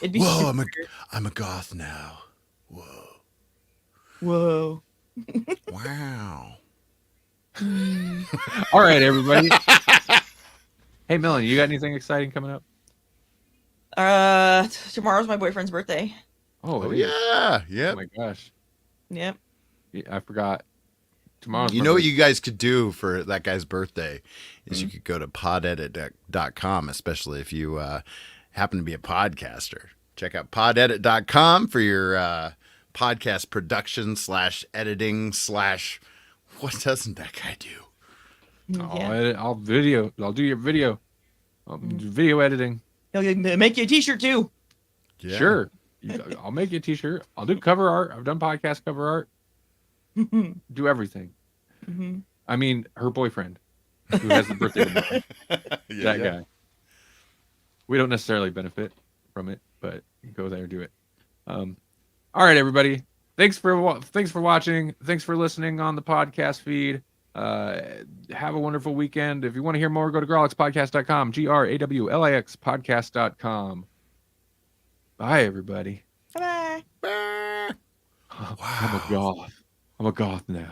Speaker 2: It'd be
Speaker 3: Whoa, I'm a goth now.
Speaker 2: Whoa.
Speaker 3: Wow.
Speaker 1: All right, everybody. Hey, Melanie, you got anything exciting coming up?
Speaker 2: Tomorrow's my boyfriend's birthday.
Speaker 3: Oh yeah.
Speaker 1: Oh my gosh.
Speaker 2: Yep.
Speaker 1: Yeah, I forgot. Tomorrow's
Speaker 3: You know what you guys could do for that guy's birthday is you could go to podedit.com, especially if you happen to be a podcaster. Check out podedit.com for your podcast production /editing / what doesn't that guy do?
Speaker 1: I'll edit. I'll do your video. I'll do video editing.
Speaker 2: He'll make you a t-shirt too.
Speaker 3: Yeah.
Speaker 1: Sure. I'll make you a t-shirt. I'll do cover art. I've done podcast cover art. Do everything. I mean, her boyfriend, who has the birthday tomorrow. That guy. We don't necessarily benefit from it, but go there, do it. All right, everybody. Thanks for watching. Thanks for listening on the podcast feed. Have a wonderful weekend. If you want to hear more, go to grawlixpodcast.com. GRAWLIX podcast.com. Bye, everybody.
Speaker 2: Bye-bye.
Speaker 3: Wow.
Speaker 1: I'm a goth now.